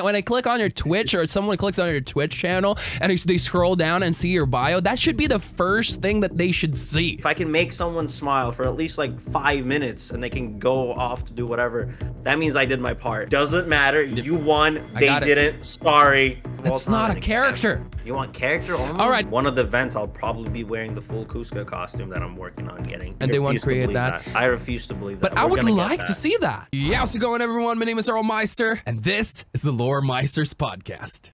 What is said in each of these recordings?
When I click on your Twitch or someone clicks on your Twitch channel and they scroll down and see your bio, that should be the first thing that they should see. If I can make someone smile for at least like 5 minutes and they can go off to do whatever, that means I did my part. Doesn't matter. You won. They didn't. Sorry. That's not a character. You want character only? All right. One of the events, I'll probably be wearing the full Cusco costume that I'm working on getting. And they won't create that. I refuse to believe that. But I would like to see that. Yeah, how's it going, everyone? My name is Earlmeister, and this is the Loremeisters Podcast.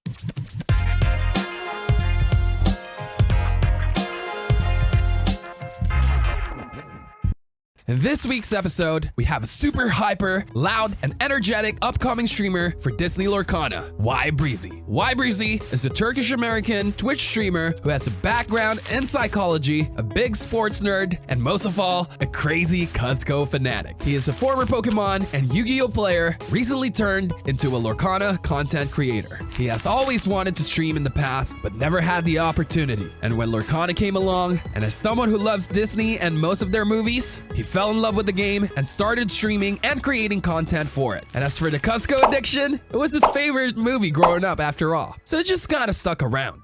In this week's episode, we have a super hyper, loud, and energetic upcoming streamer for Disney Lorcana, Ybreezy. Ybreezy is a Turkish-American Twitch streamer who has a background in psychology, a big sports nerd, and most of all, a crazy Cusco fanatic. He is a former Pokemon and Yu-Gi-Oh player, recently turned into a Lorcana content creator. He has always wanted to stream in the past, but never had the opportunity. And when Lorcana came along, and as someone who loves Disney and most of their movies, he fell in love with the game and started streaming and creating content for it. And as for the Cusco addiction, it was his favorite movie growing up after all. So it just kind of stuck around.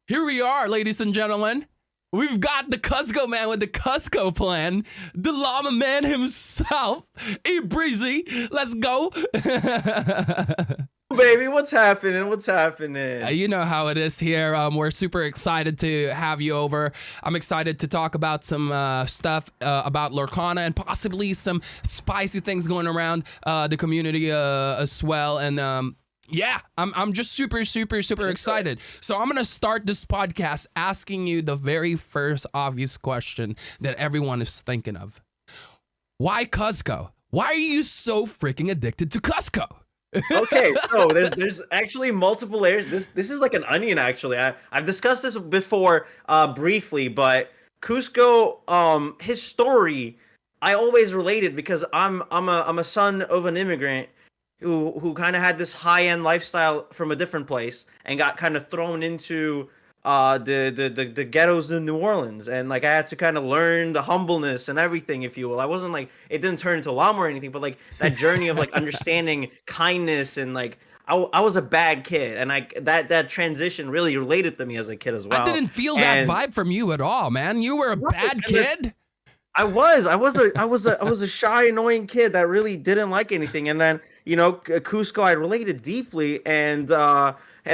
Here we are, ladies and gentlemen. We've got the Cusco man with the Cusco plan, the llama man himself, Ybreezy. Let's go. Baby, what's happening? What's happening? You know how it is here. We're super excited to have you over. I'm excited to talk about some stuff about Lorcana and possibly some spicy things going around the community as well. And yeah, I'm just super excited. So I'm gonna start this podcast asking you the very first obvious question that everyone is thinking of. Why Cusco? Why are you so freaking addicted to Cusco? Okay, so there's actually multiple layers. This is like an onion, actually. I've discussed this before briefly, but Cusco, his story, I always related because I'm a son of an immigrant who kind of had this high-end lifestyle from a different place and got kind of thrown into the ghettos in New Orleans, and like I had to kind of learn the humbleness and everything, if you will. I wasn't like, it didn't turn into a llama or anything, but like that journey of like understanding kindness, and like I was a bad kid, and that transition really related to me as a kid as well. I didn't feel that vibe from you at all, man. You were a bad kid. I was a shy, annoying kid that really didn't like anything, and then Cusco, I related deeply, and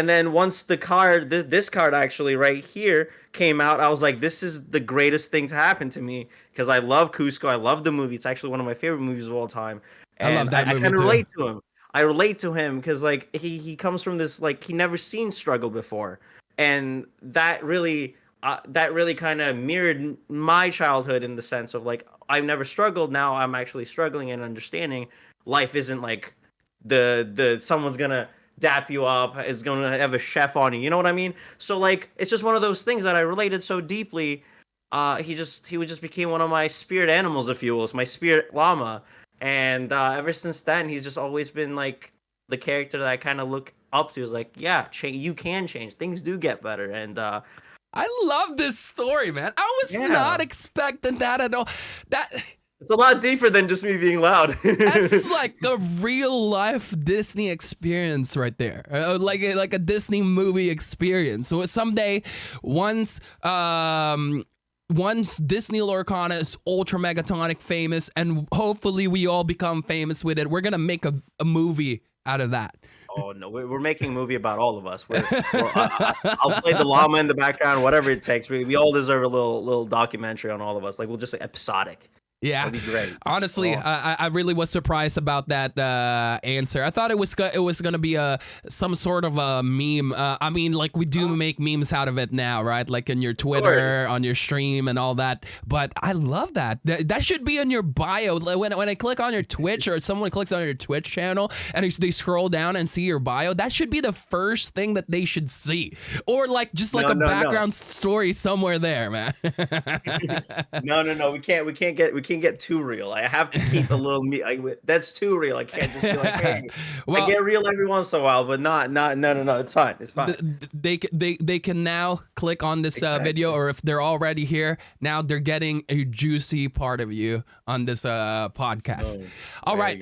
then once the card, this card actually right here came out, I was like, this is the greatest thing to happen to me because I love Cusco. I love the movie. It's actually one of my favorite movies of all time. And I love that movie. I kind of relate to him. I relate to him because like he comes from this, like, he never seen struggle before, and that really kind of mirrored my childhood in the sense of like, I've never struggled. Now I'm actually struggling and understanding life isn't like the someone's gonna dap you up, is gonna have a chef on you, you know what I mean? So like, it's just one of those things that I related so deeply. He just became one of my spirit animals, if you will. It's my spirit llama, and ever since then he's just always been like the character that I kind of look up to. Is like, yeah, you can change, things do get better. And I love this story, man. I was not expecting that at all. It's a lot deeper than just me being loud. That's like a real life Disney experience right there, like a Disney movie experience. So someday, once Disney Lorcana is ultra megatonic famous, and hopefully we all become famous with it, we're gonna make a movie out of that. Oh no, we're making a movie about all of us. I'll play the llama in the background, whatever it takes. We all deserve a little documentary on all of us. Like, we'll just say episodic. Yeah, that'd be great. Honestly, I really was surprised about that answer. I thought it was gonna be some sort of a meme. I mean, like, we do make memes out of it now, right? Like in your Twitter, on your stream, and all that. But I love that. That should be in your bio. When I click on your Twitch, or someone clicks on your Twitch channel and they scroll down and see your bio, that should be the first thing that they should see. Or like just like a background story somewhere there, man. No. We can't can't get too real. I have to keep a little me. That's too real. I can't just be like, hey, Well, I get real every once in a while, but no. It's fine. It's fine. they can now click on this video, or if they're already here, now they're getting a juicy part of you on this podcast. All right.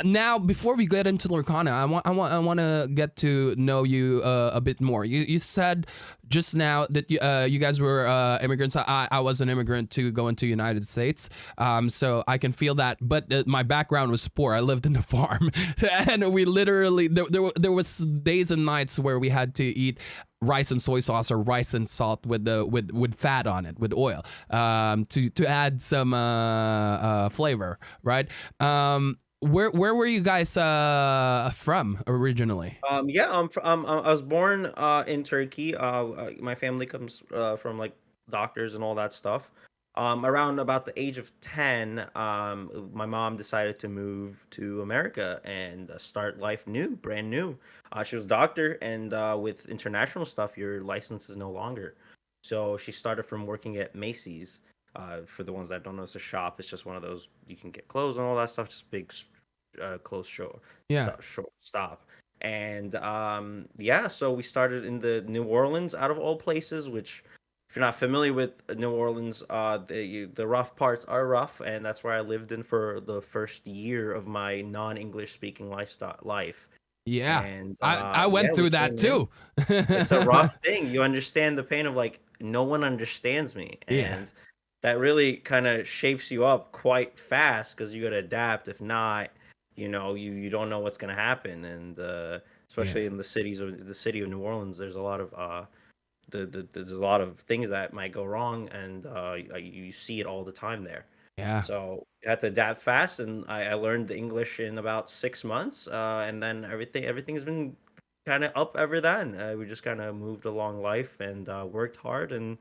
Now before we get into Lorcana, I want to get to know you a bit more. You said just now that you guys were immigrants. I was an immigrant to go into the United States, so I can feel that. But my background was poor. I lived in the farm, and we literally there was days and nights where we had to eat rice and soy sauce or rice and salt with fat on it, with oil, to add some flavor, right? Where were you guys from originally? I was born in Turkey. My family comes from like doctors and all that stuff. Around about the age of 10, my mom decided to move to America and start life new, brand new. She was a doctor, and with international stuff, your license is no longer. So she started from working at Macy's. For the ones that don't know, it's a shop. It's just one of those you can get clothes and all that stuff. Just big close short stop. And so we started in the New Orleans, out of all places, which if you're not familiar with New Orleans, the rough parts are rough, and that's where I lived in for the first year of my non-English speaking life. Yeah, and I went through that too. It's a rough thing. You understand the pain of like no one understands me, and that really kind of shapes you up quite fast because you got to adapt. If not, you don't know what's going to happen. And especially in the city of New Orleans, there's a lot of there's a lot of things that might go wrong, and you see it all the time there. So you have to adapt fast, and I learned the English in about 6 months, and then everything's been kind of up ever then. We just kind of moved along life and worked hard, and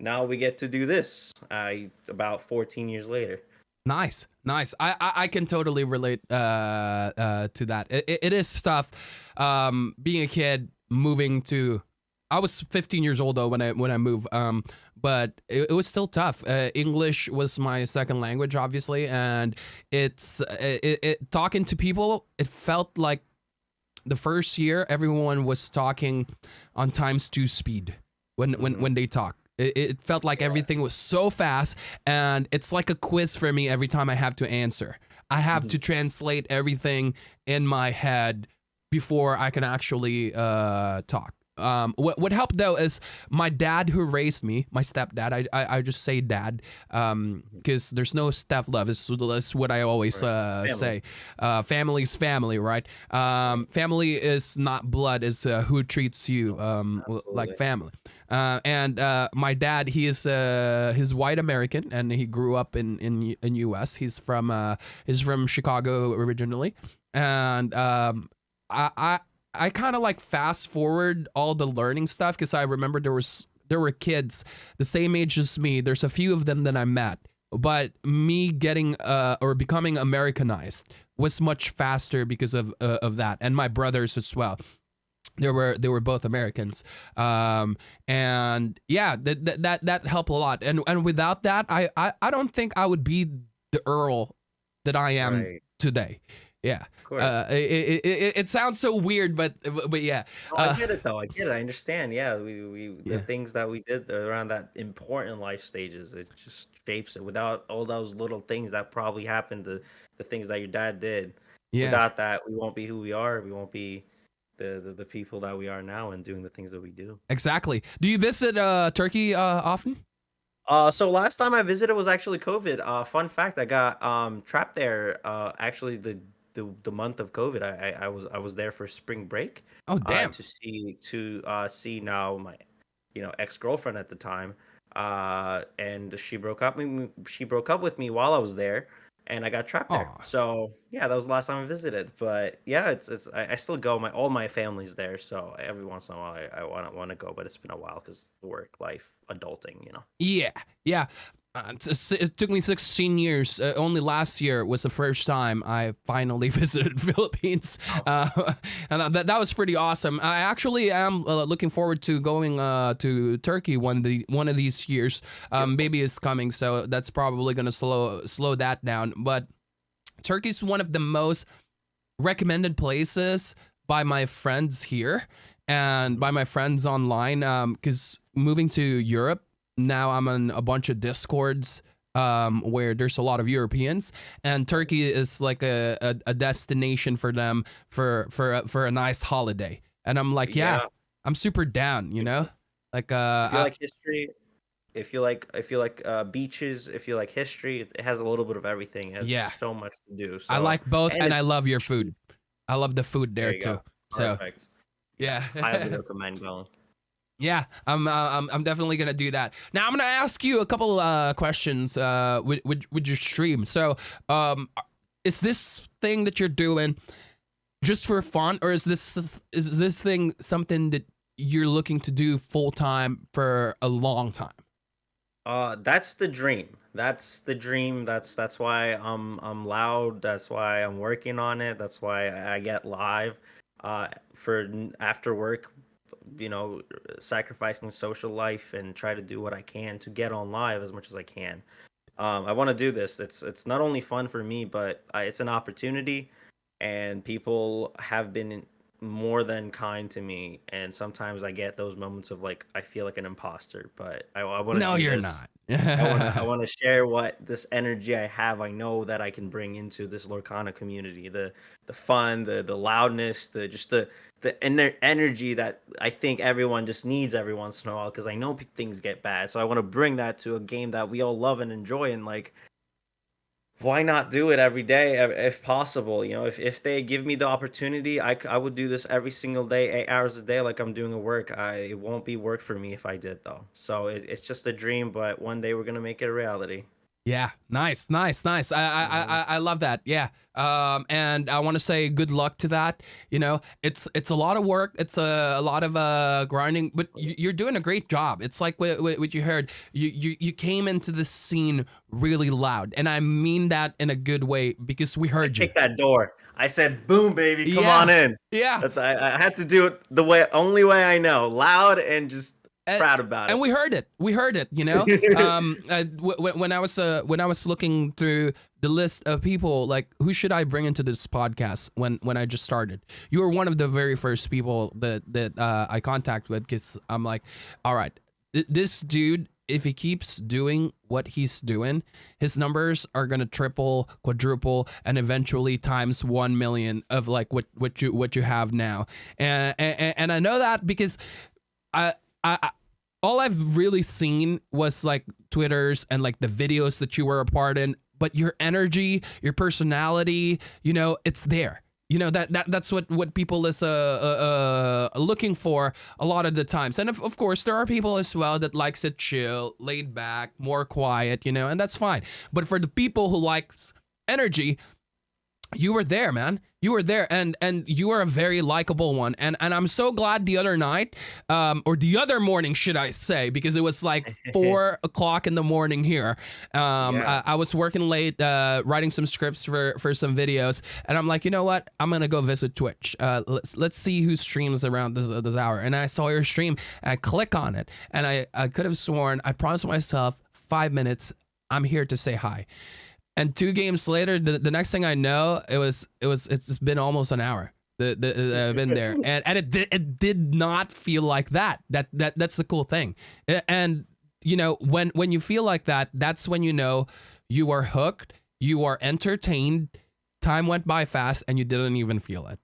now we get to do this about 14 years later. Nice. I can totally relate to that. It is tough being a kid moving to. I was 15 years old though when I moved, but it was still tough. English was my second language, obviously, and it's talking to people. It felt like the first year everyone was talking on ×2 speed when they talk. It felt like everything was so fast, and it's like a quiz for me every time I have to answer. I have to translate everything in my head before I can actually talk. What helped though is my dad who raised me, my stepdad. I just say dad because there's no step love. That's what I always say. Family's family, right? Family is not blood. It's who treats you like family. And my dad, he's white American, and he grew up in U.S. He's from Chicago originally, and I kind of like fast forward all the learning stuff because I remember there were kids the same age as me. There's a few of them that I met, but me getting or becoming Americanized was much faster because of that, and my brothers as well. They were both Americans, and yeah, that helped a lot. And without that, I don't think I would be the Earl that I am today. Yeah, it sounds so weird, but yeah. I get it though. I get it. I understand. Yeah, we the things that we did around that important life stages, it just shapes it. Without all those little things that probably happened, the things that your dad did. Without that, we won't be who we are. We won't be the people that we are now and doing the things that we do. Exactly. Do you visit Turkey often? So last time I visited was actually COVID. Fun fact, I got trapped there. Actually, the month of COVID, I was there for spring break. Oh damn! To see now my ex-girlfriend at the time, and she broke up with me while I was there, and I got trapped there. So yeah, that was the last time I visited. But yeah, I still go. All my family's there, so every once in a while I want to go. But it's been a while because work, life, adulting. Yeah. It took me 16 years. Only last year was the first time I finally visited Philippines, and that was pretty awesome. I actually am looking forward to going to Turkey one of these years. Baby is coming, so that's probably gonna slow that down. But Turkey's one of the most recommended places by my friends here and by my friends online. Because moving to Europe now, I'm on a bunch of discords where there's a lot of Europeans, and Turkey is like a destination for them for a nice holiday. And I'm like, yeah, I'm super down, you know? Like If you like history, if you like beaches, if you like history, it has a little bit of everything. It has yeah, so much to do. I So like both, and and I it's love your cheap. food. I love the food There there you too. go. So Perfect. yeah. Highly recommend going. Yeah, I'm definitely gonna do that. Now I'm gonna ask you a couple questions with your stream. So, is this thing that you're doing just for fun, or is this thing something that you're looking to do full time for a long time? That's the dream. That's the dream. That's why I'm loud. That's why I'm working on it. That's why I get live. For after work, sacrificing social life and try to do what I can to get on live as much as I can. I want to do this. It's not only fun for me, but it's an opportunity, and people have been more than kind to me. And sometimes I get those moments of like I feel like an imposter, but I want to No, do you're this. not. I want to share what this energy I have. I know that I can bring into this Lorcana community. The fun, the loudness, the energy that I think everyone just needs every once in a while, because I know things get bad. So I want to bring that to a game that we all love and enjoy, and like why not do it every day if possible? If they give me the opportunity, I would do this every single day, 8 hours a day, like I'm doing at work. It won't be work for me if I did, though. So it's just a dream, but one day we're gonna make it a reality. Yeah, nice, nice, nice. Mhm. I love that. Yeah. And I want to say good luck to that. You know, it's a lot of work. It's a lot of grinding, but you're doing a great job. It's like what you heard. You came into the scene really loud, and I mean that in a good way because we I heard you. kicked that door. I said, "Boom, baby, come on Yeah, in." yeah. I had to do it the only way I know, loud and just and, proud about and it. we heard it. We heard it. You know, when I was looking through the list of people, like who should I bring into this podcast when I just started, you were one of the very first people that I contact with, because I'm like, all right, this dude, if he keeps doing what he's doing, his numbers are gonna triple, quadruple, and eventually times 1 million of like what you have now. And I know that because I all I've really seen was like Twitters and like the videos that you were a part in, but your energy, your personality, it's there. That's what people is looking for a lot of the times. And of course there are people as well that likes it chill, laid back, more quiet, and that's fine. But for the people who likes energy, you were there, man. You were there, and you were a very likable one. And I'm so glad the other night, or the other morning, should I say, because it was like 4 o'clock in the morning here. Yeah. I was working late, writing some scripts for some videos, and I'm like, you know what? I'm gonna go visit Twitch. Let's see who streams around this hour. And I saw your stream, and I click on it, and I could have sworn I promised myself 5 minutes. I'm here to say hi. And 2 games later, the next thing I know, it's been almost an hour. I've been there, and it did not feel like that. That's the cool thing. And when you feel like that, that's when you are hooked, you are entertained. Time went by fast, and you didn't even feel it.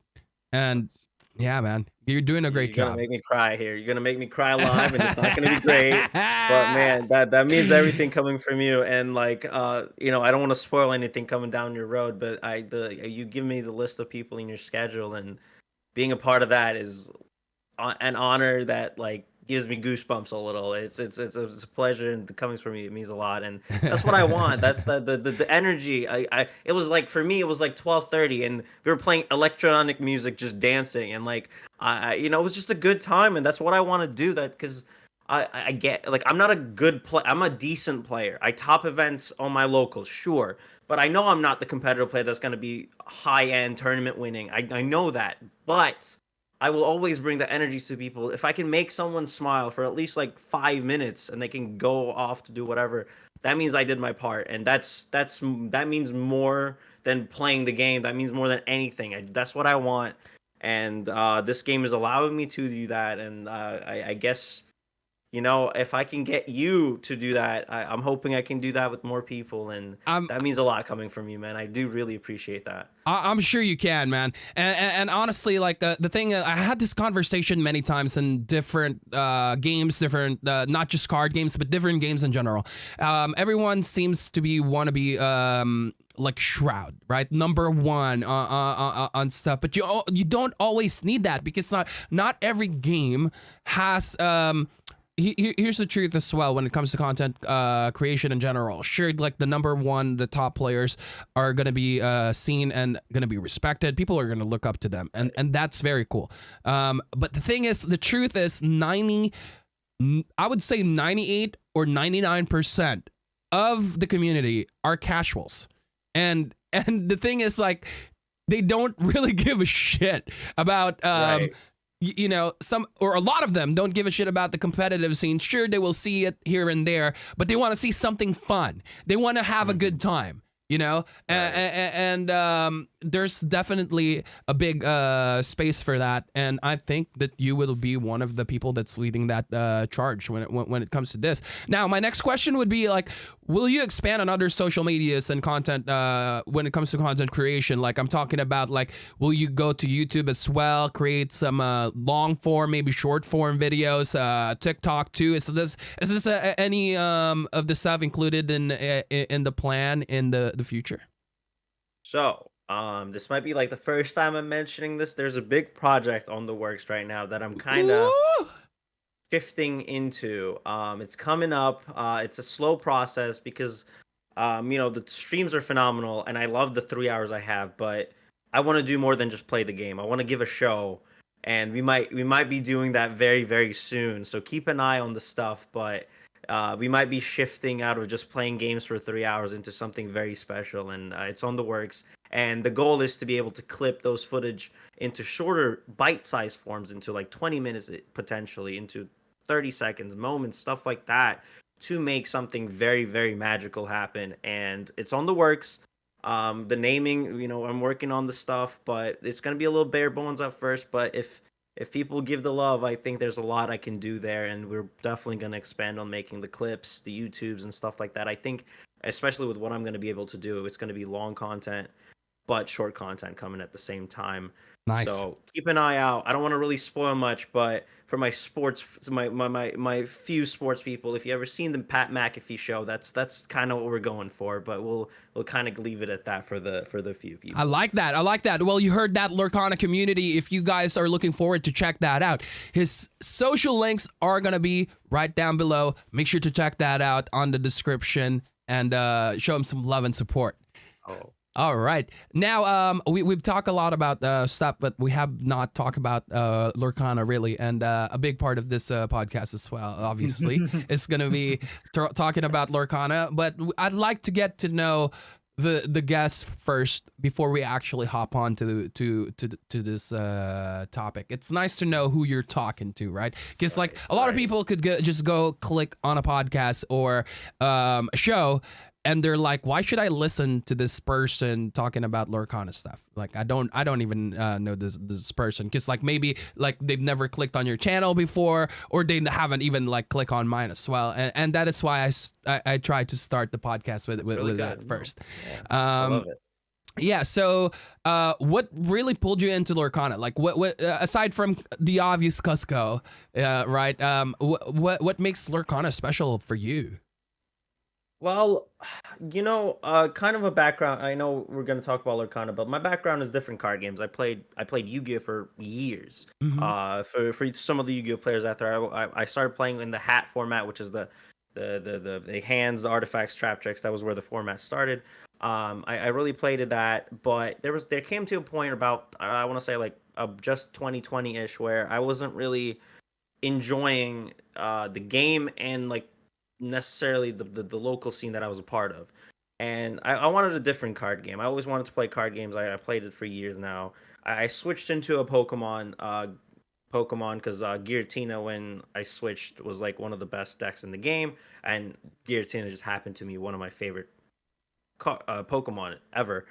And yeah, man, you're doing a great You're gonna job. make me cry here. You're gonna make me cry live, and it's not gonna be great. But man, that means everything coming from you. And like, I don't want to spoil anything coming down your road, but you give me the list of people in your schedule, and being a part of that is an honor that like gives me goosebumps a little. It's a pleasure, and coming from you, it means a lot, and that's what I want. That's the energy. It was like, for me, it was like 12:30, and we were playing electronic music, just dancing, and like it was just a good time, and that's what I want to do. That because I get, like, I'm not a good play. I'm a decent player. I top events on my locals, sure, but I know I'm not the competitive player that's going to be high end tournament winning. I know that, but I will always bring the energy to people. If I can make someone smile for at least like 5 minutes and they can go off to do whatever, that means I did my part, and that means more than playing the game. That means more than anything. That's what I want, and this game is allowing me to do that, and I guess, if I can get you to do that, I'm hoping I can do that with more people, and I'm that means a lot coming from you, man. I do really appreciate that. I'm sure you can, man. And honestly, like the thing, I had this conversation many times in different games, different not just card games, but different games in general. Everyone seems to want to be like Shroud, right? Number one on stuff, but you don't always need that, because not every game has here's the truth as well when it comes to content creation in general. Sure, like the number one, the top players are going to be seen and going to be respected. People are going to look up to them, and that's very cool. But the thing is, the truth is, I would say 98 or 99% of the community are casuals. And the thing is, like, they don't really give a shit about Right. some or a lot of them don't give a shit about the competitive scene. Sure, they will see it here and there, but they want to see something fun. They want to have a good time, Right. and there's definitely a big space for that. And I think that you will be one of the people that's leading that charge when it comes to this. Now, my next question would be, like, will you expand on other social medias and content when it comes to content creation? Like, I'm talking about, like, will you go to YouTube as well, create some long form, maybe short form videos, TikTok too? Is this any of the stuff included in the plan in the future? So, this might be like the first time I'm mentioning this. There's a big project on the works right now that I'm kind of Ooh! shifting into. It's coming up. It's a slow process because, the streams are phenomenal, and I love the 3 hours I have. But I want to do more than just play the game. I want to give a show, and we might be doing that very very soon. So keep an eye on the stuff. But we might be shifting out of just playing games for 3 hours into something very special, and it's on the works. And the goal is to be able to clip those footage into shorter bite-sized forms, into like 20 minutes potentially, into 30 seconds, moments, stuff like that, to make something very, very magical happen. And it's on the works. The naming, I'm working on the stuff, but it's gonna be a little bare bones at first. But if people give the love, I think there's a lot I can do there, and we're definitely gonna expand on making the clips, the YouTubes, and stuff like that. I think, especially with what I'm gonna be able to do, it's gonna be long content, but short content coming at the same time. Nice. So keep an eye out. I don't want to really spoil much, but for my sports, my few sports people, if you ever seen the Pat McAfee show, that's kind of what we're going for. But we'll kind of leave it at that for the few people. I like that. Well, you heard that, Lorcana community. If you guys are looking forward to check that out, his social links are going to be right down below. Make sure to check that out on the description and show him some love and support. Oh. All right. Now, we've talked a lot about stuff, but we have not talked about Lorcana really. And a big part of this podcast as well, obviously, is going to be talking about Lorcana. But I'd like to get to know the guests first before we actually hop on to this topic. It's nice to know who you're talking to, right? Because like a lot of people could just go click on a podcast or a show, and they're like, why should I listen to this person talking about Lorcana stuff? Like, I don't even know this person, because like maybe like they've never clicked on your channel before, or they haven't even like click on mine as well. And that is why I tried to start the podcast with that first. I love it. Yeah. So, what really pulled you into Lorcana? Like, what aside from the obvious Cusco, right? What makes Lorcana special for you? Well, kind of a background. I know we're gonna talk about Lorcana, but my background is different card games. I played Yu-Gi-Oh for years. For some of the Yu-Gi-Oh players out there, I started playing in the hat format, which is the hands, the artifacts, trap tricks. That was where the format started. I really played at that, but there came to a point about, I want to say, like just 2020-ish, where I wasn't really enjoying the game and like necessarily the local scene that I was a part of. And I wanted a different card game. I always wanted to play card games. I played it for years now. I switched into a Pokemon because Giratina, when I switched, was like one of the best decks in the game, and Giratina just happened to be one of my favorite Pokemon ever.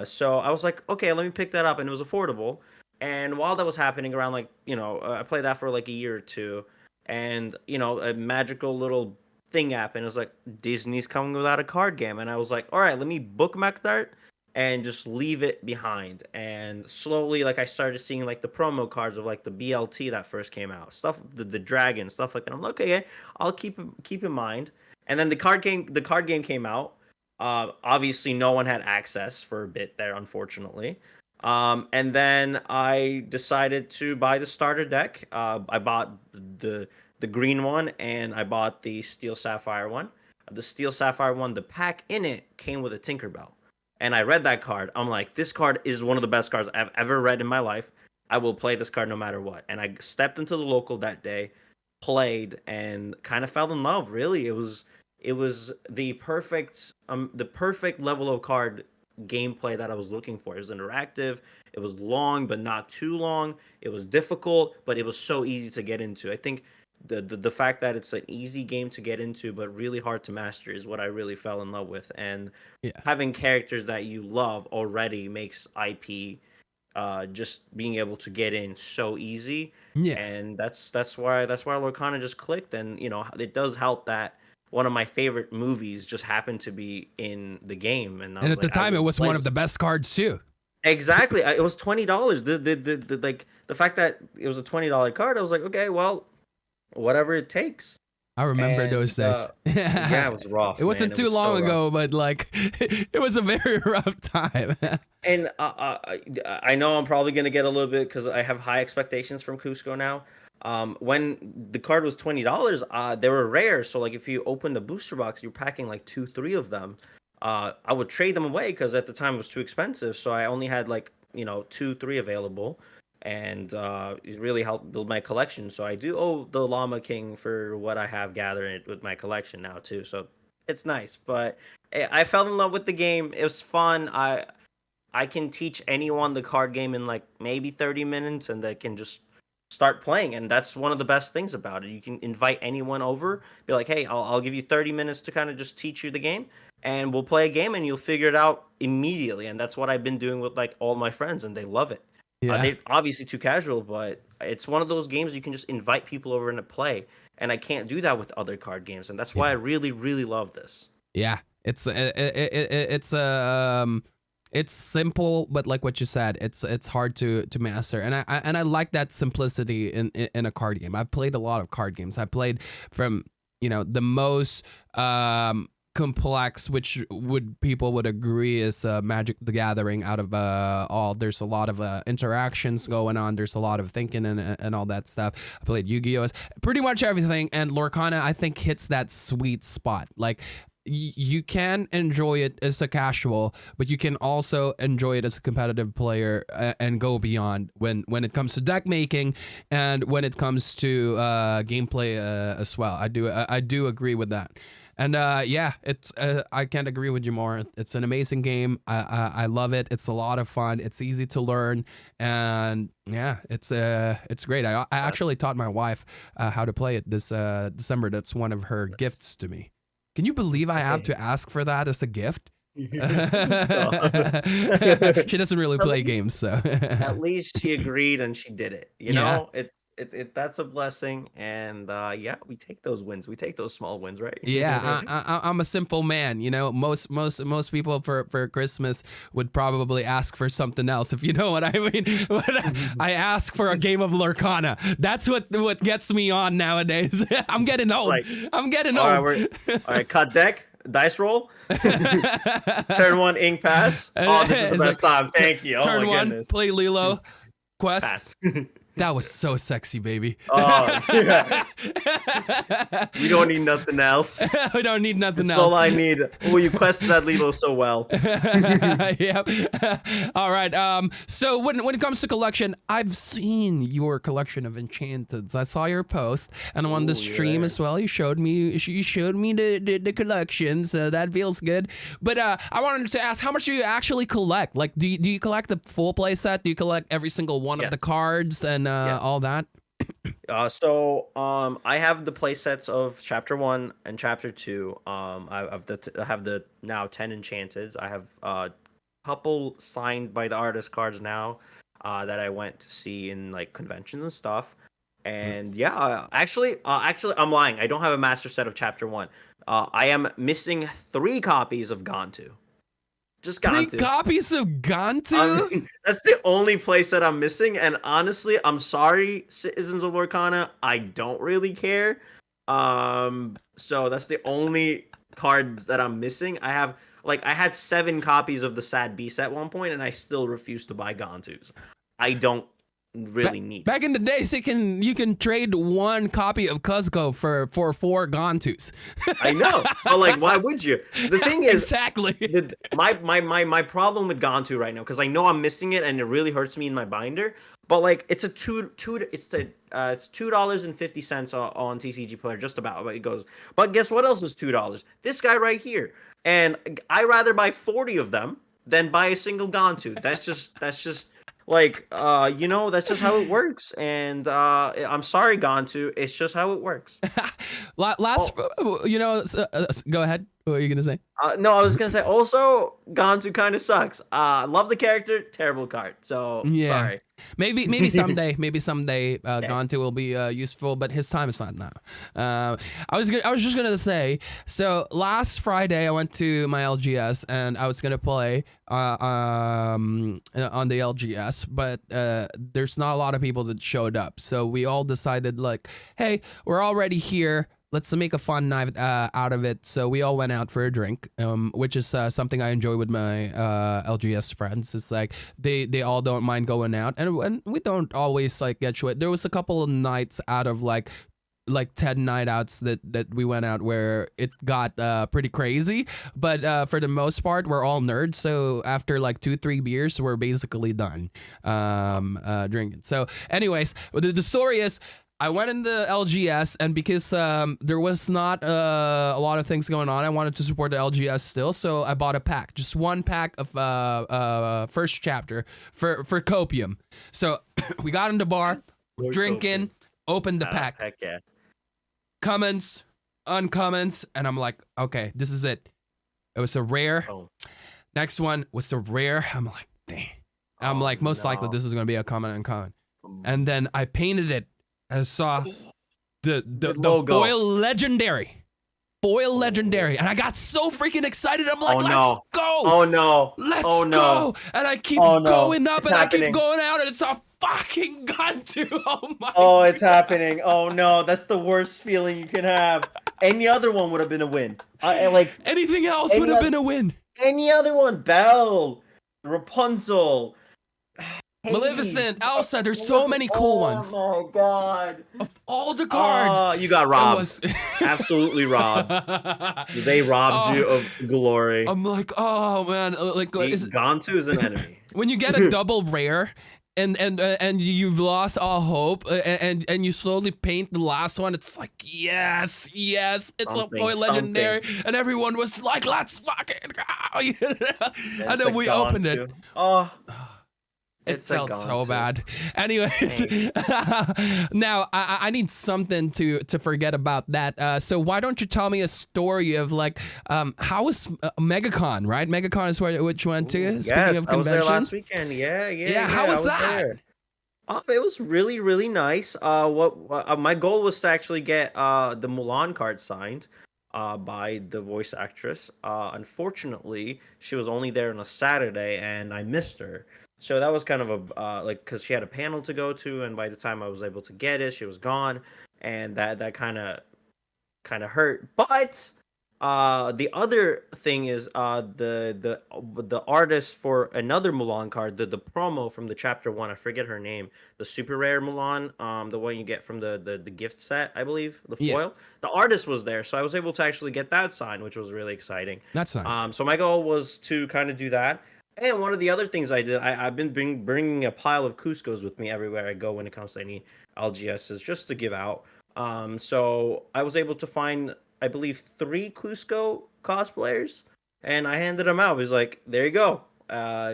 So I was like, okay, let me pick that up, and it was affordable. And while that was happening, around like I played that for like a year or two, and a magical little thing happened. It was like Disney's coming without a card game, and I was like, all right, let me bookmark that and just leave it behind. And slowly, like, I started seeing like the promo cards of like the BLT that first came out, stuff, the dragon, stuff like that. I'm like, okay, I'll keep in mind. And then the card game came out. Obviously, no one had access for a bit there, unfortunately. And then I decided to buy the starter deck. I bought the green one, and I bought the Steel Sapphire one. The Steel Sapphire one, the pack in it came with a Tinkerbell. And I read that card. I'm like, this card is one of the best cards I've ever read in my life. I will play this card no matter what. And I stepped into the local that day, played, and kind of fell in love. Really, it was the perfect level of card gameplay that I was looking for. It was interactive. It was long, but not too long. It was difficult, but it was so easy to get into. I think the fact that it's an easy game to get into but really hard to master is what I really fell in love with. And having characters that you love already makes IP just being able to get in so easy. And that's why Lorcana just clicked. And it does help that one of my favorite movies just happened to be in the game. And at the time, it was one of the best cards too. Exactly. It was $20. The fact that it was a $20 card, I was like, okay, well, whatever it takes. I remember those days. Yeah, it was rough. It wasn't too long ago, but like it was a very rough time. And I know I'm probably gonna get a little bit because I have high expectations from Cusco now. When the card was $20, they were rare. So like if you open the booster box, you're packing like 2-3 of them. I would trade them away because at the time it was too expensive. So I only had like 2-3 available. And it really helped build my collection. So I do owe the Llama King for what I have gathered with my collection now too. So it's nice. But I fell in love with the game. It was fun. I can teach anyone the card game in like maybe 30 minutes, and they can just start playing. And that's one of the best things about it. You can invite anyone over, be like, hey, I'll give you 30 minutes to kind of just teach you the game, and we'll play a game, and you'll figure it out immediately. And that's what I've been doing with like all my friends, and they love it. Yeah. They're obviously too casual, but it's one of those games you can just invite people over and play, and I can't do that with other card games, and that's why I really, really love this. Yeah, it's simple, but like what you said, it's hard to master, and I like that simplicity in a card game. I've played a lot of card games. I played from the most complex, which people would agree is Magic the Gathering. Out of all, there's a lot of interactions going on, there's a lot of thinking and all that stuff. I played Yu-Gi-Oh, pretty much everything, and Lorcana I think hits that sweet spot. Like you can enjoy it as a casual, but you can also enjoy it as a competitive player and go beyond when it comes to deck making and when it comes to gameplay as well. I do agree with that. And it's I can't agree with you more. It's an amazing game. I love it. It's a lot of fun. It's easy to learn, and yeah, it's great. I actually taught my wife how to play it this December. That's one of her gifts to me. Can you believe I have to ask for that as a gift? She doesn't really play games, so at least she agreed and she did it. It's that's a blessing, and we take those wins. We take those small wins, right? Yeah, I'm a simple man. Most people for Christmas would probably ask for something else, if you know what I mean. I ask for a game of Lorcana. That's what gets me on nowadays. I'm getting old. I'm getting old. All right, cut deck. Dice roll. Turn 1, ink pass. Oh, this is the best time. Thank you. Turn 1, play Lilo. Quest. Pass. That was so sexy, baby. Oh, yeah. We don't need nothing else. We don't need nothing That's else. all I need. Oh, you quested that Lilo so well. Yep. All right. So when it comes to collection, I've seen your collection of enchanteds. I saw your post, and on the stream as well. You showed me the collection, so that feels good. But I wanted to ask, how much do you actually collect? Like, do you collect the full play set? Do you collect every single one of the cards and all that? I have the play sets of Chapter 1 and Chapter 2. I have the now 10 enchanteds. I have a couple signed by the artist cards now that I went to see in like conventions and stuff. And actually, I'm lying. I don't have a master set of Chapter 1. I am missing 3 copies of Gantu. Just Gantu. 3 copies of Gantu? That's the only place that I'm missing, and honestly, I'm sorry, citizens of Lorcana, I don't really care. So that's the only cards that I'm missing. I had 7 copies of the Sad Beast at one point, and I still refuse to buy Gantus. I don't really need. Back in the days, you can trade 1 copy of Cuzco for 4 Gantus. I know, but like, why would you? The thing is, exactly. My problem with Gantu right now, because I know I'm missing it and it really hurts me in my binder. But like, it's $2.50 on TCG Player, just about. It goes. But guess what else is $2? This guy right here, and I rather buy 40 of them than buy a single Gantu. That's just. Like, that's just how it works. And I'm sorry, Gantu. It's just how it works. Go ahead. What were you going to say? No, I was going to say, also, Gantu kind of sucks. Love the character, terrible card. So, sorry. Maybe someday, Gantu will be useful, but his time is not now. I was just gonna say, so last Friday I went to my LGS and I was gonna play on the LGS, but there's not a lot of people that showed up, so we all decided like, hey, we're already here. Let's make a fun night out of it. So we all went out for a drink, which is something I enjoy with my LGS friends. It's like they all don't mind going out, and we don't always like get to it. There was a couple of nights out of like 10 night outs that we went out where it got pretty crazy. But for the most part, we're all nerds. So after like 2-3 beers, we're basically done drinking. So anyways, the story is, I went in the LGS, and because there was not a lot of things going on, I wanted to support the LGS still, so I bought a pack, just 1 pack of first chapter for Copium. So we got in the bar, drinking, opened the pack. Heck yeah. Commons, uncommons, and I'm like, okay, this is it. It was a rare. Oh. Next one was a rare. I'm like, dang. I'm like, most likely this is going to be a common, uncommon. And then I painted it. I saw the foil legendary, and I got so freaking excited. I'm like, let's go! Oh no! Let's go! And I keep going up, and I keep going out, and it's a fucking Gantu. Oh my! Oh, it's happening! Oh no, that's the worst feeling you can have. Any other one would have been a win. Anything else would have been a win. Any other one, Belle, Rapunzel. Maleficent, Elsa, there's so many cool ones. Oh my god. Of all the cards. You got robbed. Absolutely robbed. They robbed you of glory. I'm like, oh man. Gantu is an enemy. When you get a double rare and you've lost all hope and you slowly paint the last one, it's like, yes, it's a foil legendary. And everyone was like, let's fucking go. And then we opened it. Oh. It felt so bad. Anyways, now I need something to forget about that. So why don't you tell me a story of like, how was MegaCon, right? MegaCon is which you went to? Speaking of conventions. I was there last weekend. Yeah. How was that? It was really, really nice. My goal was to actually get the Mulan card signed by the voice actress. Unfortunately, she was only there on a Saturday, and I missed her. So that was kind of because she had a panel to go to, and by the time I was able to get it, she was gone, and that kind of hurt. But The other thing is the artist for another Mulan card, the promo from the chapter one. I forget her name. The super rare Mulan, the one you get from the gift set, I believe, the Yeah, foil. The artist was there, so I was able to actually get that signed, which was really exciting. that's nice. So my goal was to kind of do that. And one of the other things I did, I've been bringing a pile of Cuscos with me everywhere I go when it comes to any LGSs, just to give out. So I was able to find, I believe, 3 Cusco cosplayers, and I handed them out. I was like, "There you go.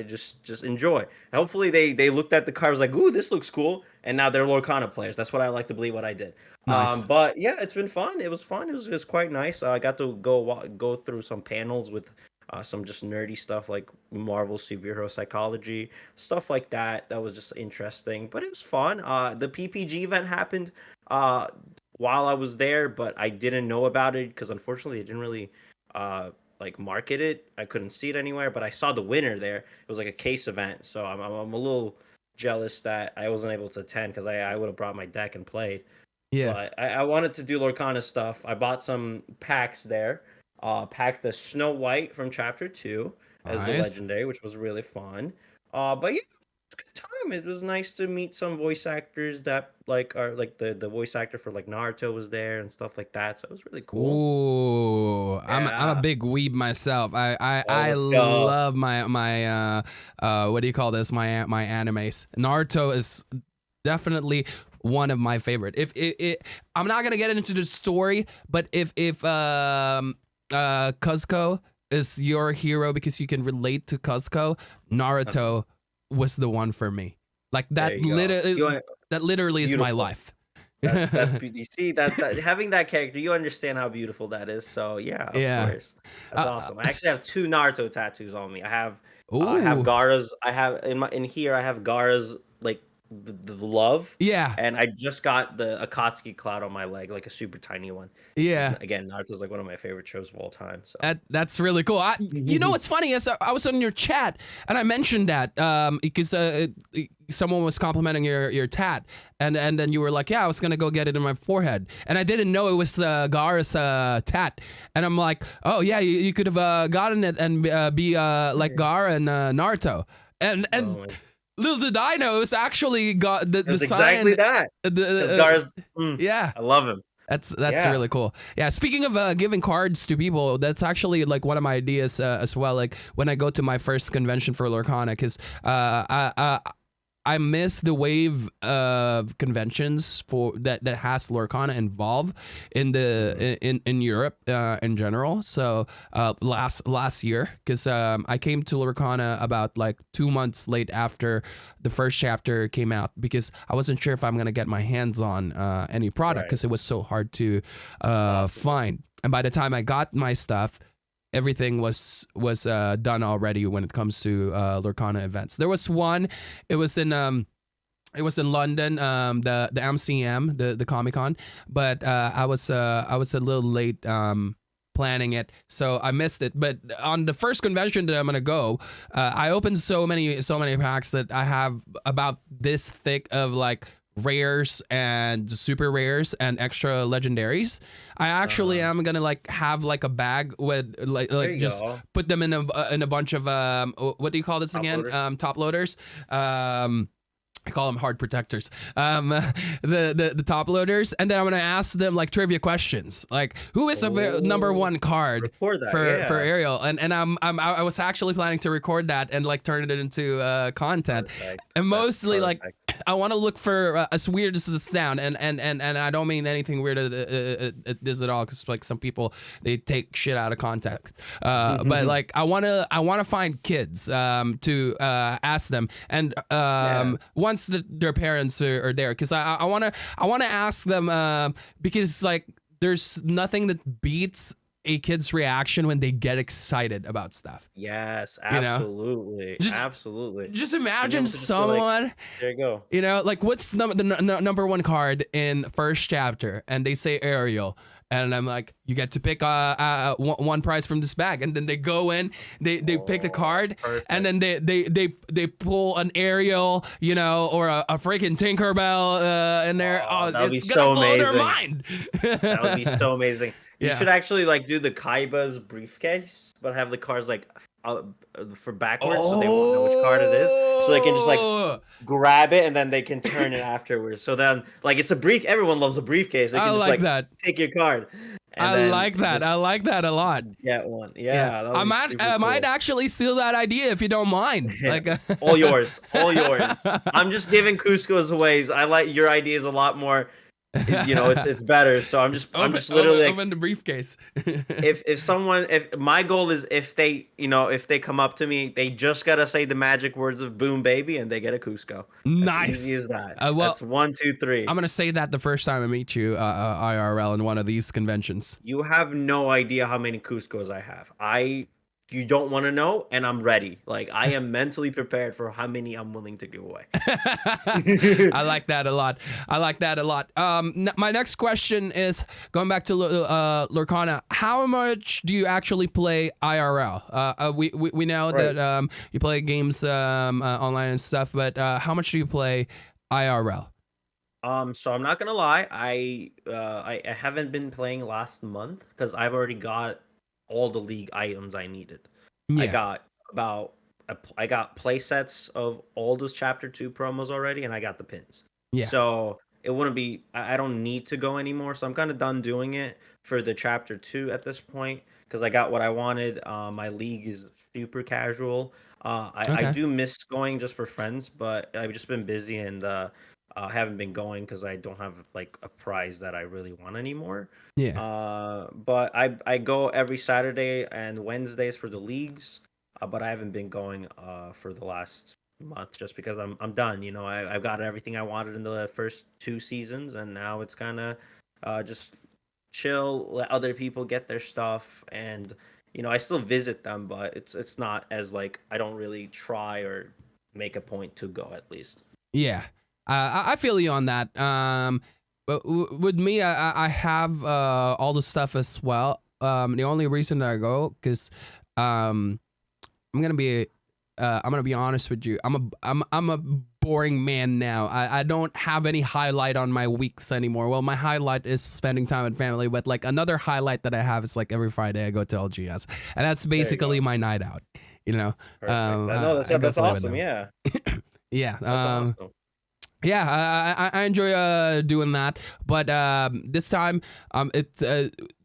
Just enjoy." And hopefully, they looked at the card, was like, "Ooh, this looks cool," and now they're Lorcana players. That's what I like to believe. What I did. Nice. But yeah, it's been fun. It was fun. It was quite nice. I got to go through some panels with some just nerdy stuff like Marvel superhero psychology, stuff like that. That was just interesting, but it was fun. The PPG event happened uh, while I was there, but I didn't know about it because unfortunately they didn't really uh, like market it. I couldn't see it anywhere, but I saw the winner there. It was like a case event, so I'm a little jealous that I wasn't able to attend because I would have brought my deck and played. Yeah. But I wanted to do Lorcana stuff. I bought some packs there. Packed the Snow White from Chapter 2 as the Nice. legendary, which was really fun. But yeah, it was a good time. It was nice to meet some voice actors that like are like the voice actor for like Naruto was there and stuff like that. So it was really cool. Ooh, I'm a Yeah. big weeb myself. Oh, I let's go. love my what do you call this? My animes. Naruto is definitely one of my favorite. If it, I'm not gonna get into the story, but if Cuzco is your hero because you can relate to Cuzco, Uh-huh. Naruto was the one for me. Like There you go. that literally is my Beautiful. life. That's beauty. You see that having that character, you understand how beautiful that is. So yeah, of Yeah. course, that's Uh, awesome. I actually have 2 Naruto tattoos on me. I have ooh. Gaara's. I have in here. I have Gaara's like the love, Yeah. and I just got the Akatsuki cloud on my leg, like a super tiny one. Because Yeah. again, Naruto's like one of my favorite shows of all time. So That's really cool. You know what's funny is I was on your chat and I mentioned that because someone was complimenting your tat and then you were like, yeah, I was gonna go get it in my forehead and I didn't know it was Gara's tat and I'm like, oh yeah, you could have gotten it and be like Gara and Naruto and oh, little did I know it was actually got it the was exactly sign that. Because the Gaara's, yeah. I love him. That's Yeah. really cool. Yeah, speaking of giving cards to people, that's actually like one of my ideas as well. Like when I go to my first convention for Lorcana, because I miss the wave of conventions for that has Lorcana involved in Mhm. the in Europe in general. So last year, because I came to Lorcana about like 2 months late after the first chapter came out, because I wasn't sure if I'm gonna get my hands on any product Right. because it was so hard to Possible. find. And by the time I got my stuff, everything was done already when it comes to Lorcana events. There was one, it was in London, the MCM, the Comic Con, but I was a little late planning it, so I missed it. But on the first convention that I'm gonna go, I opened so many packs that I have about this thick of like rares and super rares and extra legendaries. I actually Uh-huh. am gonna like have like a bag with There like you just go. put them in a bunch of what do you call this Top again, loaders. top loaders. I call them hard protectors. The top loaders, and then I'm gonna ask them like trivia questions, like who is the number Oh, one card record that. for Yeah. Ariel, and I was actually planning to record that and like turn it into content, Perfect. and That's mostly like perfect. I want to look for as weird as this sound, and I don't mean anything weird at this at all, because like some people they take shit out of context, but like I wanna find kids to ask them, and Yeah. once their parents are there, because I wanna ask them because like there's nothing that beats a kid's reaction when they get excited about stuff, Yes, you know. absolutely. Just Absolutely. just Being imagine able to just be like, someone, there you go. you know, like what's the number one card in first chapter, and they say Ariel, and I'm like, you get to pick one prize from this bag, and then they go in, they pick the Oh, that's card, and then perfect. they pull an Ariel, you know, or a freaking Tinkerbell in there. Oh, Oh, that would be it's gonna so blow their amazing. mind. That would be so amazing. You should actually like do the Kaiba's briefcase, but have the cards like for backwards, so they won't know which card it is. So they can just like grab it and then they can turn it afterwards. So then, like, it's a brief. Everyone loves a briefcase. They can just like that. take your card. I like that. I like that a lot. Get one. Yeah. I might actually steal that idea if you don't mind. Like all yours. I'm just giving Cusco's away. I like your ideas a lot more. It's better. So I'm just literally open the briefcase. if my goal is if they come up to me, they just gotta say the magic words of boom baby and they get a Cusco. Nice. As easy as that. That's 1, 2, 3. I'm gonna say that the first time I meet you IRL in one of these conventions. You have no idea how many Cuscos I have. You don't want to know, and I'm ready. Like, I am mentally prepared for how many I'm willing to give away. I like that a lot. My next question is going back to Lorcana. How much do you actually play IRL? We know that you play games online and stuff, but how much do you play IRL? So I'm not gonna lie, I haven't been playing last month because I've already got all the league items I needed. I got play sets of all those chapter 2 promos already, and I got the pins. So it wouldn't be, I don't need to go anymore. So I'm kind of done doing it for the chapter 2 at this point because I got what I wanted. My league is super casual. I do miss going just for friends, but I've just been busy and haven't been going because I don't have like a prize that I really want anymore. But I go every Saturday and Wednesdays for the leagues, but I haven't been going for the last month just because I'm done. I've got everything I wanted in the first 2 seasons, and now it's kind of just chill, let other people get their stuff, and I still visit them, but it's not as like I don't really try or make a point to go at least. I feel you on that. But with me, I have all the stuff as well. The only reason that I go, because I'm gonna be honest with you. I'm a boring man now. I don't have any highlight on my weeks anymore. Well, my highlight is spending time with family, but like another highlight that I have is like every Friday I go to LGS, and that's basically my night out. That's awesome. Yeah. That's awesome. Yeah, I enjoy doing that, but this time, it's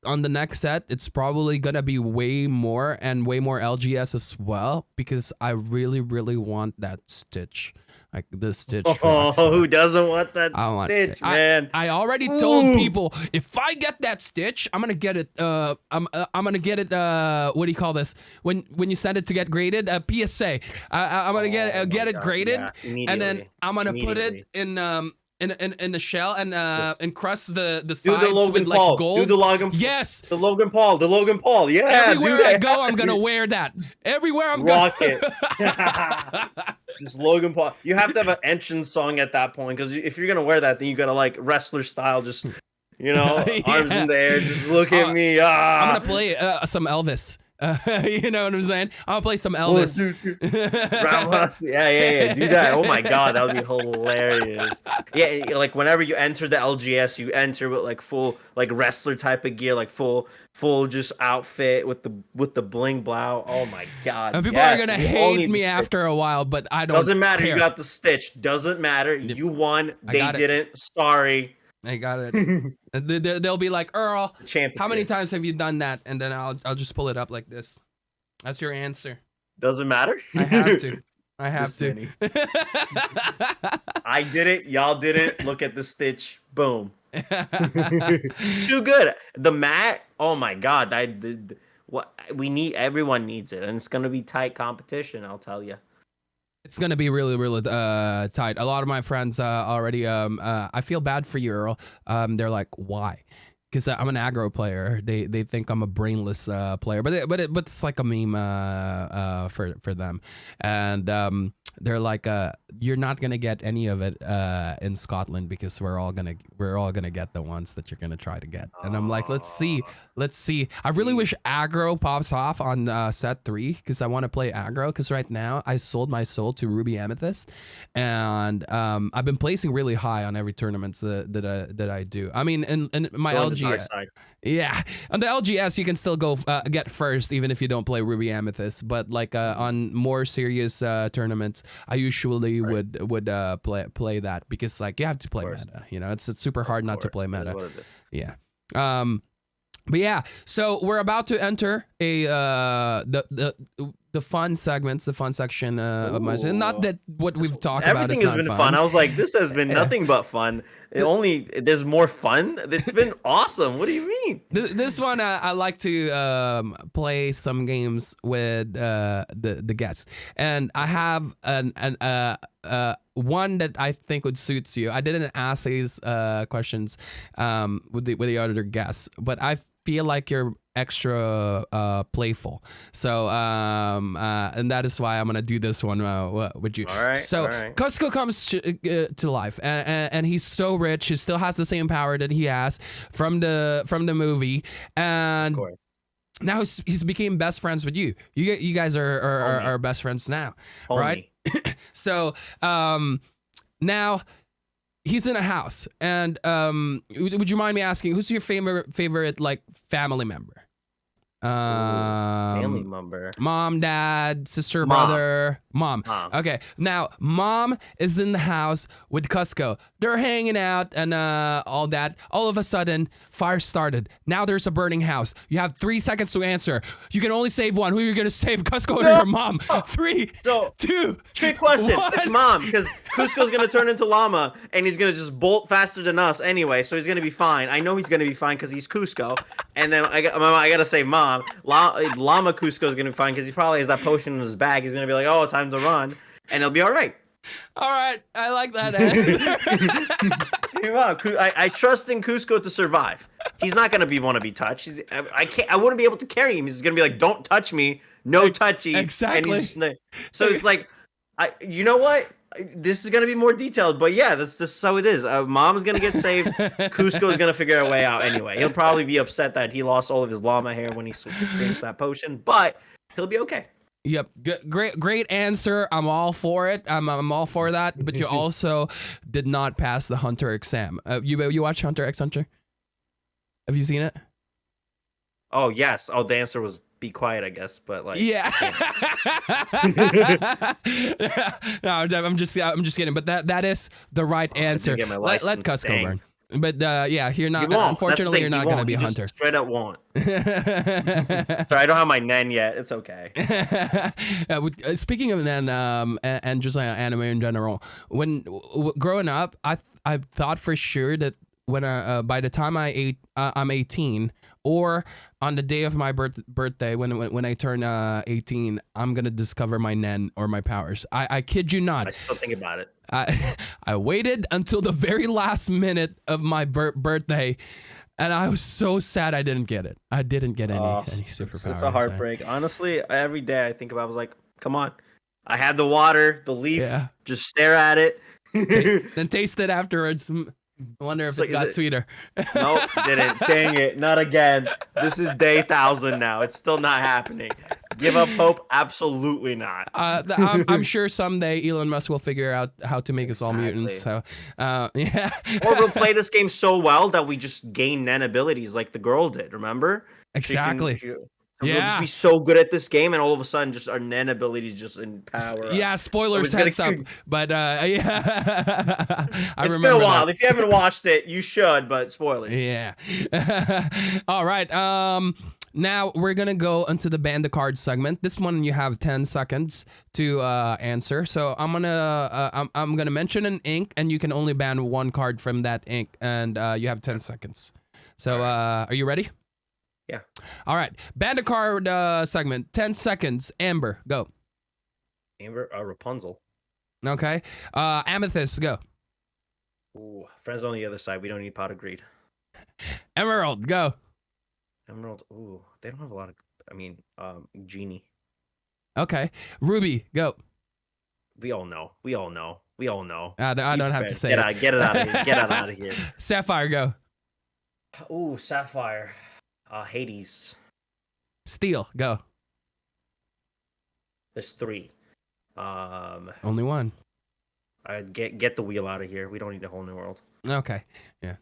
on the next set. It's probably gonna be way more LGS as well because I really, really want that Stitch, like the Stitch. Who doesn't want that Stitch, man? I already told people if I get that Stitch, I'm gonna get it. I'm gonna get it. What do you call this? When you send it to get graded, PSA. I'm gonna get it graded, and then I'm gonna put it in the shell and encrust the sides with like gold. Do the Logan Paul. Yes. The Logan Paul. Yeah. Everywhere I go, I'm gonna wear that. Everywhere I'm going. Rock it. Just Logan Paul. You have to have an entrance song at that point because if you're gonna wear that, then you gotta like wrestler style, just arms in the air. Just look at me. I'm gonna play some Elvis. You know what I'm saying? I'll play some Elvis. Yeah. Do that. Oh my god, that would be hilarious. Yeah, like whenever you enter the LGS, you enter with like full like wrestler type of gear, like full just outfit with the bling blow. Oh my god. And people are gonna hate me after a while, but I don't. Doesn't matter. care. You got the Stitch. Doesn't matter. You won. They didn't. Sorry. I got it. They'll be like, Earl, how many times have you done that? And then I'll just pull it up like this. That's your answer. Doesn't matter. I have to. I did it. Y'all didn't. Look at the Stitch. Boom. It's too good. The mat. Oh my god. What we need. Everyone needs it, and it's gonna be tight competition. I'll tell you. It's gonna be really, really tight. A lot of my friends already. I feel bad for you, Earl. They're like, why? Because I'm an aggro player. They think I'm a brainless player, but it's like a meme for them. And they're like, you're not gonna get any of it in Scotland because we're all gonna get the ones that you're gonna try to get. And I'm like, let's see. I really wish aggro pops off on set 3 because I want to play aggro. Because right now I sold my soul to Ruby Amethyst, and I've been placing really high on every tournament that I do. I mean, in my LGS. Yeah, on the LGS you can still go get first even if you don't play Ruby Amethyst. But like on more serious tournaments, I usually would play that because like you have to play meta. You know, it's super hard not to play meta. Yeah. But yeah, so we're about to enter the fun segments, the fun section of my. Not that what we've talked about is not fun. Everything has been fun. I was like, this has been nothing but fun. There's more fun. It's been awesome. What do you mean? This one, I like to play some games with the guests, and I have one that I think would suit you. I didn't ask these questions with the other guests, but I feel like you're extra playful. So and that is why I'm gonna do this one with you. All right. So Cusco comes to life, and he's so rich. He still has the same power that he has from the movie, and now he's became best friends with you. You guys are best friends now, right? So now he's in a house, and would you mind me asking who's your favorite like family member? Family member. Mom, dad, sister, brother, mom. Okay, now mom is in the house with Cusco. They're hanging out and all that. All of a sudden, fire started. Now there's a burning house. You have 3 seconds to answer. You can only save one. Who are you gonna save, Cusco or your mom? 3, 2. Trick question. 1. It's mom, because Cusco's gonna turn into llama and he's gonna just bolt faster than us anyway, so he's gonna be fine. I know he's gonna be fine because he's Cusco. And then I gotta say mom. Llama Cusco's gonna be fine because he probably has that potion in his bag. He's gonna be like, oh, time to run, and he'll be all right. All right, I like that. I trust in Cusco to survive. He's not gonna want to be touched. I wouldn't be able to carry him. He's gonna be like, don't touch me, no touchy. Exactly. So it's like, you know what? This is gonna be more detailed, but yeah, that's how it is. Mom's gonna get saved. Cusco is gonna figure a way out anyway. He'll probably be upset that he lost all of his llama hair when he drinks that potion, but he'll be okay. Yep, great answer. I'm all for it. I'm all for that. But you also did not pass the Hunter exam. You watch Hunter x Hunter? Have you seen it? Oh yes. Oh, the answer was be quiet, I guess. But like, yeah. No, I'm just kidding. But that is the right answer. Let Cusco burn. But yeah, you're not. Unfortunately, you're not going to be a hunter. Straight up won't. Sorry, I don't have my Nen yet. It's okay. Speaking of Nen and just anime in general, when growing up, I thought for sure that when by the time I'm 18, or on the day of my birthday when I turn 18, I'm gonna discover my Nen or my powers. I kid you not. I still think about it. I waited until the very last minute of my birthday, and I was so sad I didn't get it. I didn't get any superpowers. It's a heartbreak. Honestly, every day I think about it, I was like, come on. I had the water, the leaf, just stare at it. Then taste it afterwards. I wonder if it got sweeter. Nope, didn't. Dang it. Not again. This is day 1000 now. It's still not happening. Give up hope? Absolutely not. I'm sure someday Elon Musk will figure out how to make us all mutants. So, yeah. Or we'll play this game so well that we just gain Nen abilities like the girl did, remember? Exactly. We'll just be so good at this game, and all of a sudden, just our Nen abilities just empower us. Yeah, spoilers heads up. But yeah, it's been a while. If you haven't watched it, you should. But spoilers. Yeah. All right. Now we're gonna go into the ban the card segment. This one you have 10 seconds to answer. So I'm gonna mention an ink, and you can only ban one card from that ink, and you have 10 seconds. So are you ready? Yeah. All right. Ban a card segment. 10 seconds. Amber, go. Amber, Rapunzel. Okay. Amethyst, go. Ooh, friends on the other side. We don't need pot of greed. Emerald, go. Emerald. Ooh, they don't have a lot of. Genie. Okay. Ruby, go. We all know. We all know. We all know. I don't have to say Get it. out. Get it out of here. Get it out of here. Sapphire, go. Ooh, Sapphire. Hades. Steel, go. There's 3. Only one. Get the wheel out of here. We don't need a whole new world. Okay, yeah.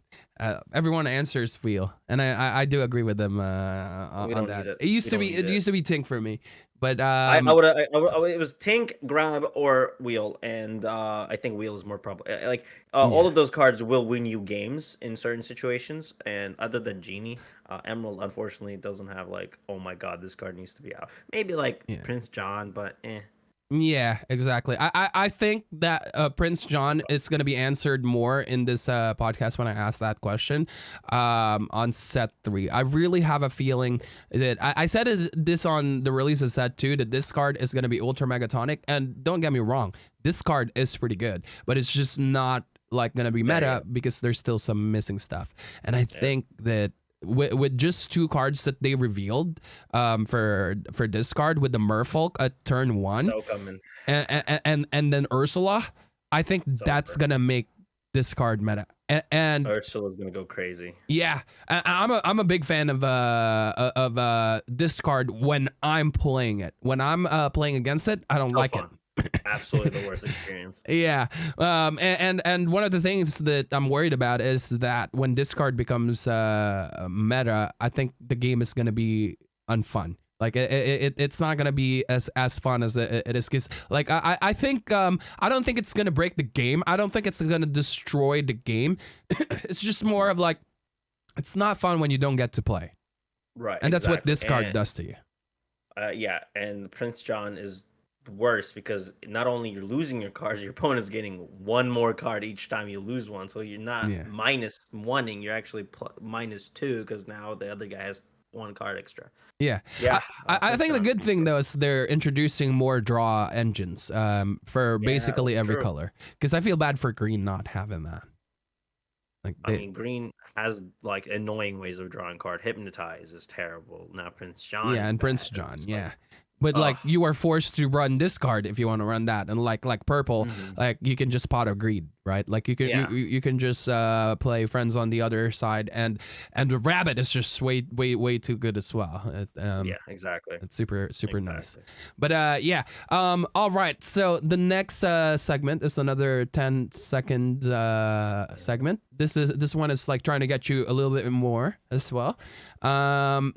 Everyone answers wheel, and I do agree with them on that. It used to be Tink for me, but I would it was Tink, Grab, or Wheel, and I think Wheel is more probably all of those cards will win you games in certain situations, and other than Genie, Emerald unfortunately doesn't have like, oh my god, this card needs to be out. Maybe like Prince John, but eh. Yeah, exactly. I think that Prince John is going to be answered more in this podcast when I ask that question on set 3. I really have a feeling that I said this on the release of set 2 that this card is going to be Ultra Megatonic. And don't get me wrong, this card is pretty good, but it's just not like going to be meta because there's still some missing stuff. And I think that with just 2 cards that they revealed for this card with the Merfolk at turn 1 and then Ursula, I think that's gonna make this card meta. And Ursula's gonna go crazy. Yeah, I'm a big fan of this card when I'm playing it. When I'm playing against it, I don't like it. Absolutely the worst experience. Yeah. And one of the things that I'm worried about is that when this card becomes meta, I think the game is going to be unfun. Like it's not going to be as fun as it is. Cause like I think I don't think it's going to break the game. I don't think it's going to destroy the game. It's just more of like, it's not fun when you don't get to play. Right. And that's what this card does to you. Yeah. And Prince John is worse because not only you're losing your cards, your opponent's getting 1 more card each time you lose one, so you're not minus 1ing, you're actually minus 2 because now the other guy has 1 card extra. I think the good thing though is they're introducing more draw engines for basically every color, because I feel bad for green not having that. Like I mean, green has like annoying ways of drawing card. Hypnotize is terrible. Now Prince John and Prince John But like you are forced to run this card if you want to run that, and like purple, like you can just pot of greed, right? Like you can you can just play friends on the other side, and the rabbit is just way too good as well. Exactly. It's super nice. But all right. So the next segment is another 10-second segment. This one is like trying to get you a little bit more as well.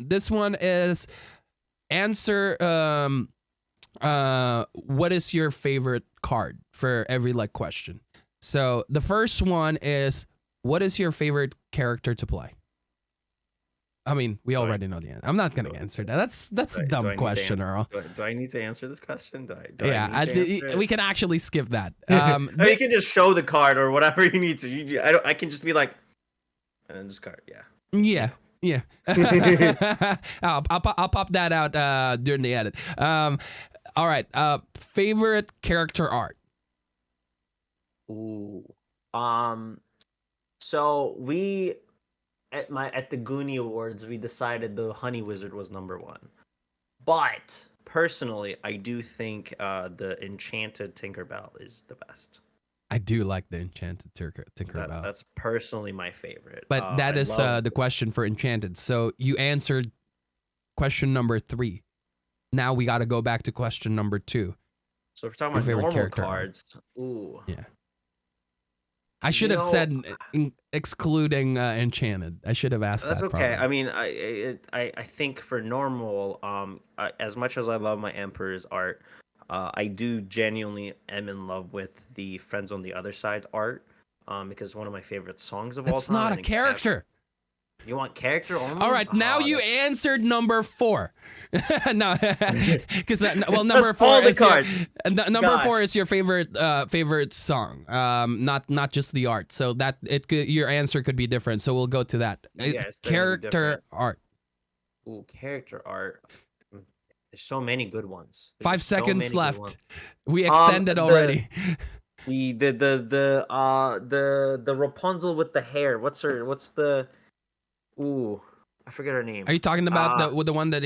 This one is. Answer what is your favorite card for every like question. So the first one is, what is your favorite character to play? I mean, we already know the answer. I'm not gonna answer that. That's a dumb question, Earl. Do I need to answer this question? We can actually skip that. You can just show the card or whatever you need to. I can just be like, and this card, Yeah, I'll pop that out during the edit. All right. Favorite character art. Ooh. So we at the Goonie Awards we decided the Honey Wizard was #1, but personally I do think the Enchanted Tinkerbell is the best. I do like the Enchanted Tinkerbell. That's personally my favorite. But that is the question for Enchanted. So you answered question number 3. Now we got to go back to question number 2. So if we're talking about normal cards, ooh. Yeah. I should have said excluding Enchanted. I should have asked that. That's okay. Probably. I mean, I think for normal, as much as I love my Emperor's art, I do genuinely am in love with the Friends on the Other Side art, because it's one of my favorite songs of all time. It's not a character. You want character only? All right, now you answered number 4. No, because number 4 is number 4 is your favorite song, not just the art. So that your answer could be different. So we'll go to that. Character art. Ooh, character art. There's so many good ones. 5 seconds left. We extended already. The Rapunzel with the hair. What's the? Ooh, I forget her name. Are you talking about the one that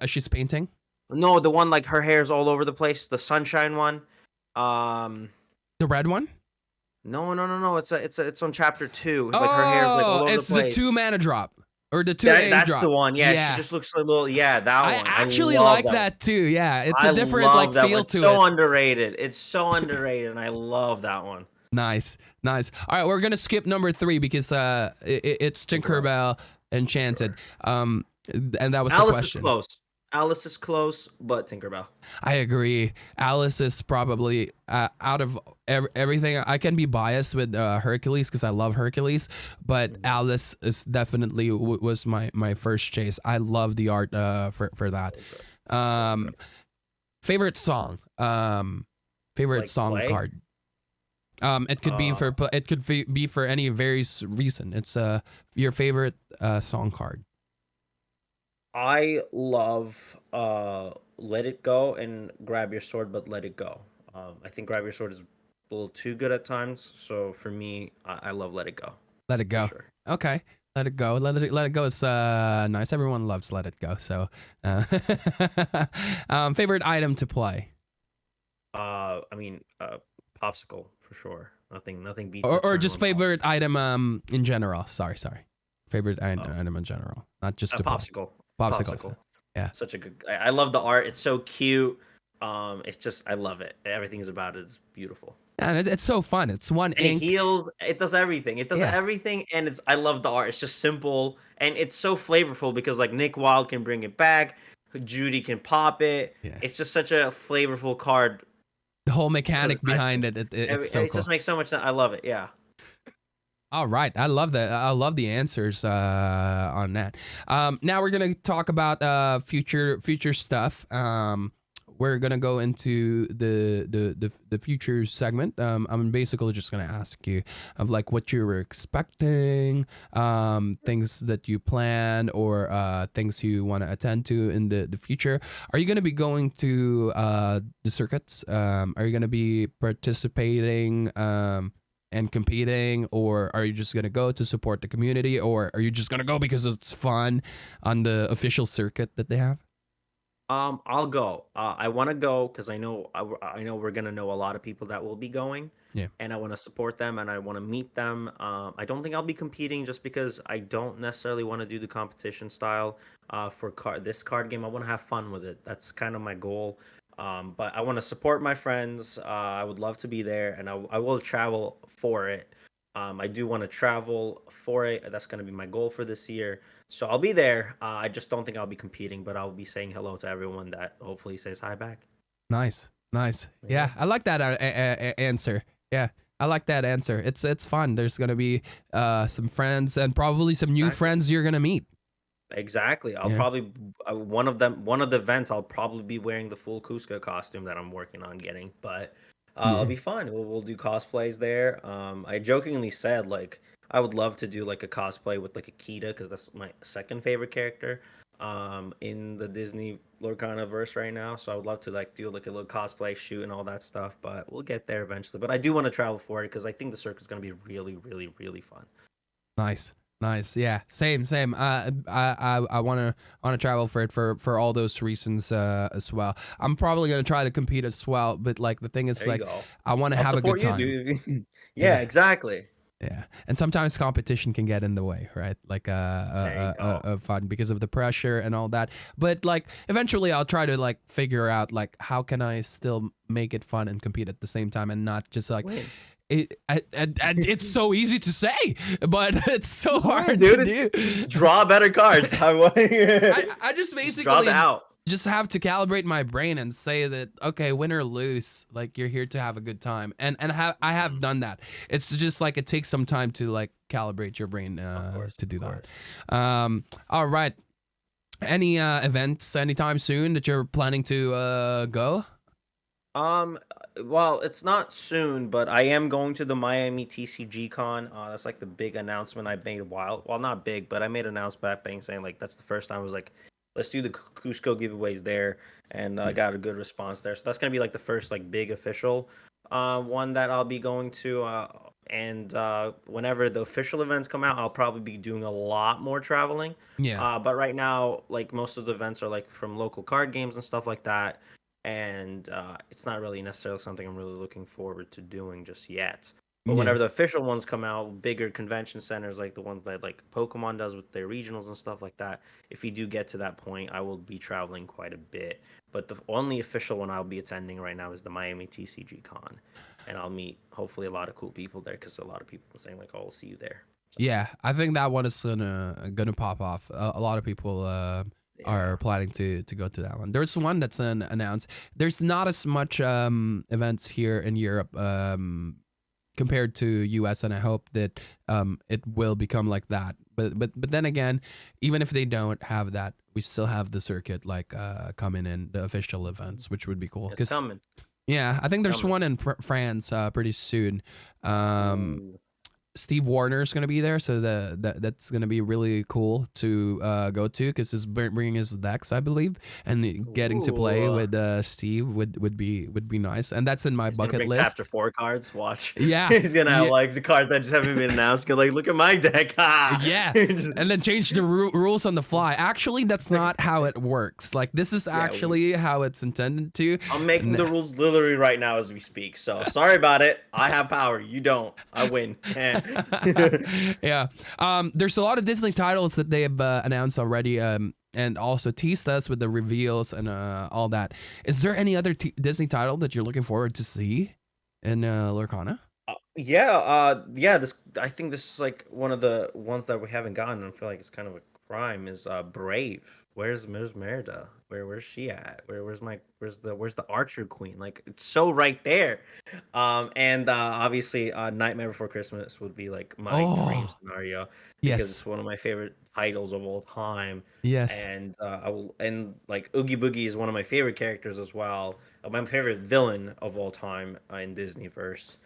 she's painting? No, the one like her hair's all over the place. The sunshine one. Um, The red one? no. It's on chapter 2. Like her hair's like all Oh, over the it's the place. 2 mana drop or the 2 age That's the drop. one. Yeah, she Yeah. just looks a little. Yeah, that I one. I actually love like that one. that too. Yeah, it's I a different like love that one. feel It's to so it. underrated. It's so underrated, and I love that one. Nice. All right, we're gonna skip number 3 because it's Tinkerbell Enchanted. And that was the Alice is question. close. Alice is close, but Tinkerbell. I agree. Alice is probably out of everything. I can be biased with Hercules because I love Hercules, but Alice is definitely was my first chase. I love the art for that. Favorite song. Favorite Like song play? card. It could be for be for any various reason. It's your favorite song card. I love Let It Go and Grab Your Sword, but Let It Go. I think Grab Your Sword is a little too good at times. So for me, I love Let It Go. Let it go. Sure. Okay. Let it go. Let it go is nice. Everyone loves Let It Go. So, favorite item to play, Popsicle for sure. Nothing beats. or just adrenaline favorite item in general. Sorry. Favorite item in general, not just to play. popsicle. Popsicle. Yeah. Such a good. I love the art. It's so cute. It's just I love it. Everything's about it is beautiful. And it's so fun. It's one And it ink. heals. It does everything. It does Yeah. everything, and I love the art. It's just simple and it's so flavorful because like Nick Wilde can bring it back. Judy can pop it. Yeah. It's just such a flavorful card. The whole mechanic Because behind it's so it cool. just makes so much sense. I love it. Yeah. All right, I love that. I love the answers on that. Now we're gonna talk about future stuff. We're gonna go into the future segment. I'm basically just gonna ask you of like what you were expecting, things that you plan, or things you want to attend to in the future. Are you gonna be going to the circuits? Are you gonna be participating? And competing, or are you just gonna go to support the community, or are you just gonna go because it's fun on the official circuit that they have? I'll go. I want to go because I know we're gonna know a lot of people that will be going. Yeah. And I want to support them and I want to meet them. I don't think I'll be competing just because I don't necessarily want to do the competition style for this card game. I want to have fun with it. That's kind of my goal. But I want to support my friends. I would love to be there, and I will travel for it. I do want to travel for it. That's going to be my goal for this year. So I'll be there. I just don't think I'll be competing, but I'll be saying hello to everyone that hopefully says hi back. Nice. Yeah, I like that answer. Yeah, I like that answer. It's fun. There's gonna be some friends and probably some new friends you're gonna meet. Exactly. I'll probably one of the events I'll probably be wearing the full Cusco costume that I'm working on getting, but it'll be fun. We'll do cosplays there. I jokingly said like I would love to do like a cosplay with like Akita because that's my second favorite character in the Disney Lorcana verse right now. So I would love to like do like a little cosplay shoot and all that stuff, but we'll get there eventually. But I do want to travel for it because I think the circuit's going to be really, really, really fun. Nice. Yeah, same. I want to travel for it for all those reasons as well. I'm probably gonna try to compete as well, but like the thing is There you like go. I want to have a good time. Yeah, exactly. Yeah, and sometimes competition can get in the way, right? Like fun because of the pressure and all that. But like eventually, I'll try to like figure out like how can I still make it fun and compete at the same time and not just like. It's so easy to say, but it's so hard to do. Just draw better cards. I just basically draw them out. Just have to calibrate my brain and say that okay, win or lose, like you're here to have a good time, and I have done that. It's just like it takes some time to like calibrate your brain to do that. All right, any events anytime soon that you're planning to go? Well, it's not soon, but I am going to the Miami TCG Con. That's like the big announcement I made a while. Well, not big, but I made an announcement back saying like that's the first time I was like, let's do the Cusco giveaways there, and I got a good response there. So that's gonna be like the first like big official one that I'll be going to. And whenever the official events come out, I'll probably be doing a lot more traveling. Yeah. But right now, like most of the events are like from local card games and stuff like that. and it's not really necessarily something I'm really looking forward to doing just yet. But Yeah. whenever the official ones come out, bigger convention centers like the ones that like Pokemon does with their regionals and stuff like that, if we do get to that point, I will be traveling quite a bit. But the only official one I'll be attending right now is the Miami TCG Con, and I'll meet hopefully a lot of cool people there because a lot of people are saying like, "Oh, I'll see you there." So, Yeah, I think that one is gonna pop off. A lot of people yeah, are planning to go to that one. There's one that's announced. There's not as much events here in Europe compared to US, and I hope that it will become like that. But then again, even if they don't have that, we still have the circuit like coming in the official events, which would be cool. it's Cause coming. yeah, I think It's there's coming. one in France pretty soon. Um, Ooh. Steve Warner's gonna be there, so that's gonna be really cool to go to because he's bringing his decks, I believe, and getting to play Ooh. with Steve would be nice, and that's in my He's gonna bucket bring list. chapter 4 cards. Watch. Yeah, He's gonna have yeah, like the cards that just haven't been announced. Go like, look at my deck. Ah. yeah, Just- and then change the rules on the fly. Actually, that's not how it works. Like this is yeah, actually how it's intended to. I'm making the rules literally right now as we speak. So sorry about it. I have power. You don't. I win. Yeah. There's a lot of Disney titles that they have announced already, and also teased us with the reveals and all that. Is there any other Disney title that you're looking forward to see in Lorcana? Yeah. This I think this is like one of the ones that we haven't gotten. I feel like it's kind of a crime. Is Brave? Where's Merida? Where's she at? Where's the Archer Queen? Like it's so right there. And obviously, Nightmare Before Christmas would be like my dream Oh, scenario because yes. it's one of my favorite titles of all time. Yes. And and like Oogie Boogie is one of my favorite characters as well. My favorite villain of all time in Disneyverse.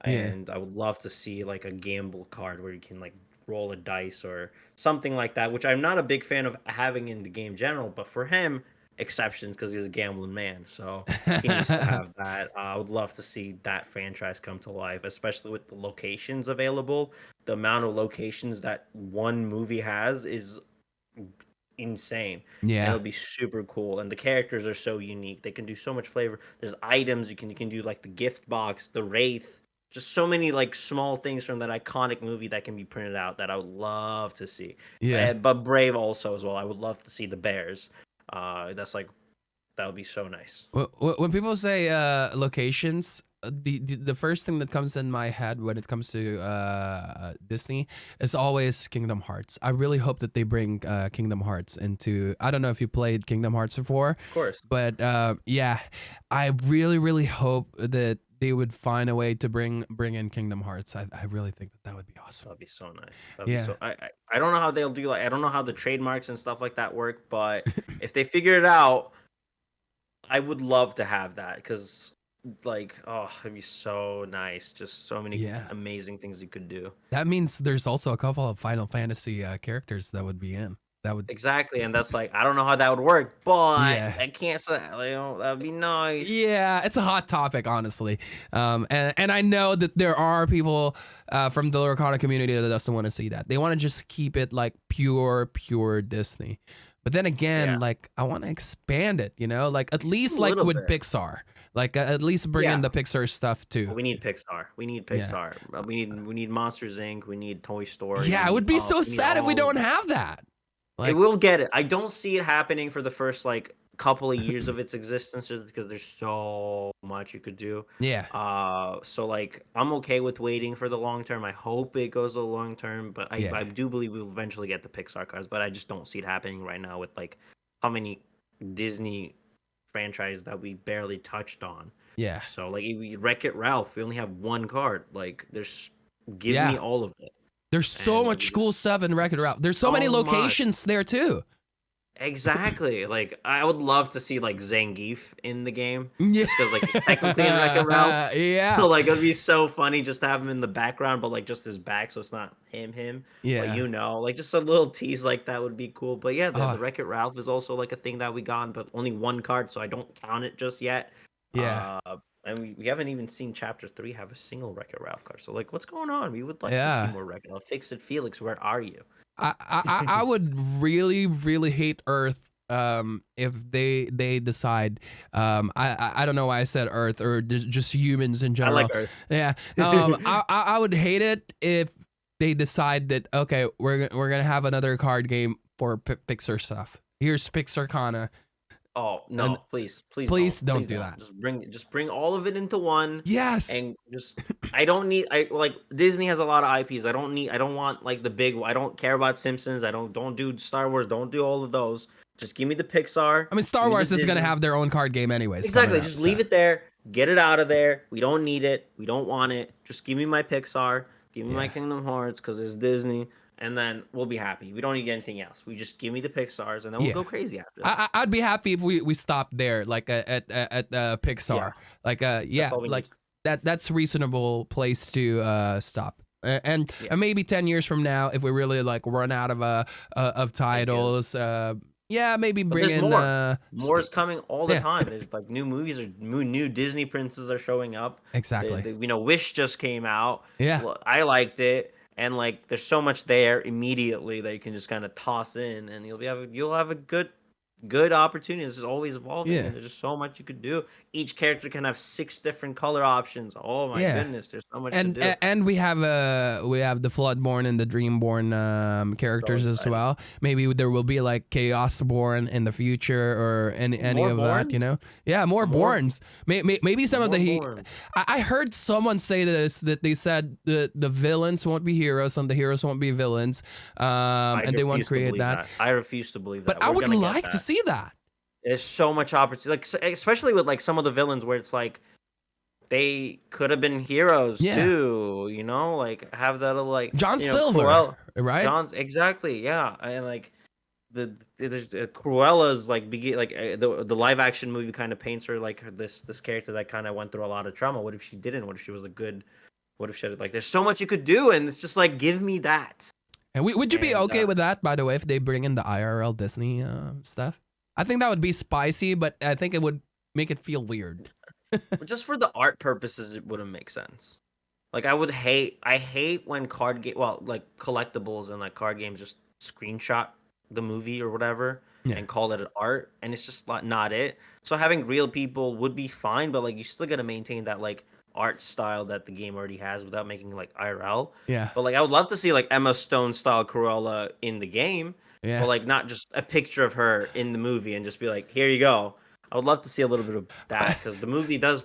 Yeah. And I would love to see like a gamble card where you can like roll a dice or something like that, which I'm not a big fan of having in the game general, but for him, exceptions because he's a gambling man. So he needs to have that. I would love to see that franchise come to life, especially with the locations available. The amount of locations that one movie has is insane. And Yeah. it'll be super cool. And the characters are so unique. They can do so much flavor. There's items you can do like the gift box, the wraith, just so many like small things from that iconic movie that can be printed out that I would love to see. Yeah. But Brave also as well. I would love to see the bears. That's like that would be so nice. When people say locations, the first thing that comes in my head when it comes to Disney is always Kingdom Hearts. I really hope that they bring Kingdom Hearts into. I don't know if you played Kingdom Hearts before, Of course. but yeah, I really hope that they would find a way to bring in Kingdom Hearts. I really think that would be awesome. That'd be so nice. That'd be Yeah. so. I don't know how they'll do like I don't know how the trademarks and stuff like that work, but if they figure it out, I would love to have that because like oh, it'd be so nice. Just so many Yeah. amazing things you could do. That means there's also a couple of Final Fantasy characters that would be in. That would. Exactly, and that's like I don't know how that would work, but Yeah. I can't say that'd be nice. Yeah, it's a hot topic, honestly. And I know that there are people from the Lorcana community that doesn't want to see that. They want to just keep it like pure Disney. But then again, Yeah. like I want to expand it, like at least A like little with bit. Pixar, like at least bring in Yeah. the Pixar stuff too. But we need Pixar. We need Yeah. Pixar. We need Monsters Inc. We need Toy Story. Yeah, it would be so sad if we don't have that. It Like, will get it. I don't see it happening for the first like couple of years of its existence just because there's so much you could do. yeah, So like I'm okay with waiting for the long term. I hope it goes the long term, but I Yeah. do believe we'll eventually get the Pixar cards, but I just don't see it happening right now with like how many Disney franchise that we barely touched on. yeah. So like Wreck-It Ralph, we only have one card. Like give Yeah. me all of it. There's so And much cool stuff in Wreck-It Ralph. There's so many so much. locations there too. Exactly. Like I would love to see like Zangief in the game. Yeah. Just because like he's technically in Wreck-It Ralph. Yeah. So like it'd be so funny just to have him in the background, but like just his back, so it's not him. Yeah. But like just a little tease like that would be cool. But yeah, the Oh. Wreck-It Ralph is also like a thing that we got, but only one card, so I don't count it just yet. Yeah. And we haven't even seen Chapter 3 have a single Wreck-It Ralph card. So like, what's going on? We would like to Yeah. see more Wreck-It Ralph. Fix It, Felix. Where are you? I would really hate Earth if they decide, I don't know why I said Earth or just humans in I general. like Earth. Yeah. I would hate it if they decide that, okay, we're gonna have another card game for Pixar stuff. Here's Pixarcana. Oh no! And Please don't do that. Just bring all of it into one. Yes. And just I like Disney has a lot of IPs. I don't want like the big. I don't care about Simpsons. I don't do Star Wars. Don't do all of those. Just give me the Pixar. I mean, Star Wars is gonna have their own card game anyways. Exactly. Just leave it there. Get it out of there. We don't need it. We don't want it. Just give me my Pixar. Give me my Kingdom Hearts because it's Disney. And then we'll be happy. We don't need anything else. We just give me the Pixars, and then we'll go crazy after that. I'd be happy if we stopped there, like at Pixar. Yeah. Like like that's reasonable place to stop. And maybe 10 years from now, if we really like run out of titles, maybe bring in more. More is coming all the time. There's like new movies or new Disney princes are showing up. Exactly. Wish just came out. Yeah, I liked it. And like, there's so much there immediately that you can just kind of toss in, and you'll have a good opportunity. This is always evolving. Yeah. And there's just so much you could do. Each character can have 6 different color options. Oh my goodness, there's so much to do. And we have the Floodborn and the Dreamborn characters as well. Maybe there will be like Chaosborn in the future or any of Borns? that, you know? Yeah, more Borns. Maybe some of the I heard someone say this, that they said the villains won't be heroes and the heroes won't be villains. And they won't create that. I refuse to believe that. But I would like to see that. There's so much opportunity, like especially with like some of the villains where it's like they could have been heroes too, you know, like have that like John Silver, right? Exactly, yeah, and like there's Cruella's like the live action movie kind of paints her like this character that kind of went through a lot of trauma. What if she didn't? What if she was what if she had, like, there's so much you could do, and it's just like, give me that. And would you be okay with that, by the way, if they bring in the IRL Disney stuff? I think that would be spicy, but I think it would make it feel weird. But just for the art purposes, it wouldn't make sense. Like, I hate when like collectibles and like card games just screenshot the movie or whatever and call it an art, and it's just not it. So having real people would be fine, but like you still gotta maintain that like art style that the game already has without making like IRL. Yeah. But like I would love to see like Emma Stone style Cruella in the game. Yeah. But like not just a picture of her in the movie and just be like, here you go. I would love to see a little bit of that because the movie does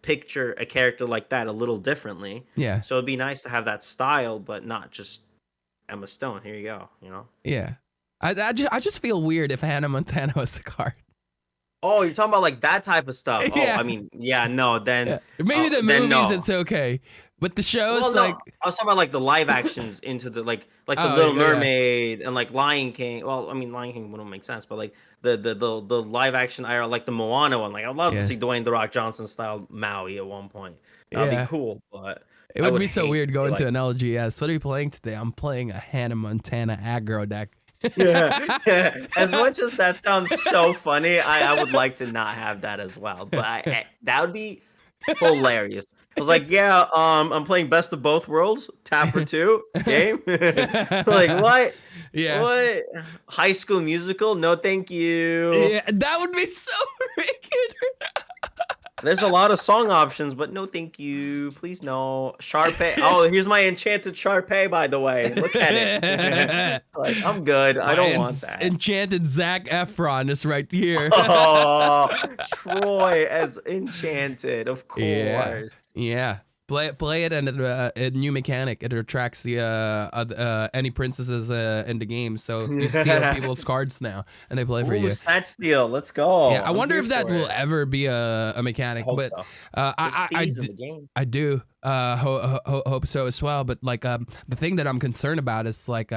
picture a character like that a little differently. Yeah. So it'd be nice to have that style, but not just Emma Stone. Here you go. You know. Yeah. I just feel weird if Hannah Montana was the card. Oh, you're talking about like that type of stuff. Yeah. Oh, I mean, yeah, no, then maybe the movies it's okay, but the shows like I was talking about like the live actions into the like the Little Mermaid and like Lion King. Well, I mean Lion King wouldn't make sense, but like the live action IRL, like the Moana one. Like I'd love to see Dwayne The Rock Johnson style Maui at one point. That'd be cool, but it would be so weird going to an LGS. What are you playing today? I'm playing a Hannah Montana aggro deck. Yeah. As much as that sounds so funny, I would like to not have that as well. But that would be hilarious. I was like, yeah, I'm playing Best of Both Worlds, tap for 2 game. Like what? Yeah. What? High School Musical? No, thank you. Yeah, that would be so wicked. There's a lot of song options, but no, thank you. Please no. Sharpay. Oh, here's my enchanted Sharpay, by the way. Look at it. Like, I'm good. I don't want that. Enchanted Zac Efron is right here. Oh, Troy as enchanted, of course. Yeah. Play it, and a new mechanic. It attracts the any princesses in the game. So you steal people's cards now, and they play for you. Snatch steal, let's go. Yeah, I wonder if that will ever be a mechanic. But so. I do hope so as well. But like the thing that I'm concerned about is like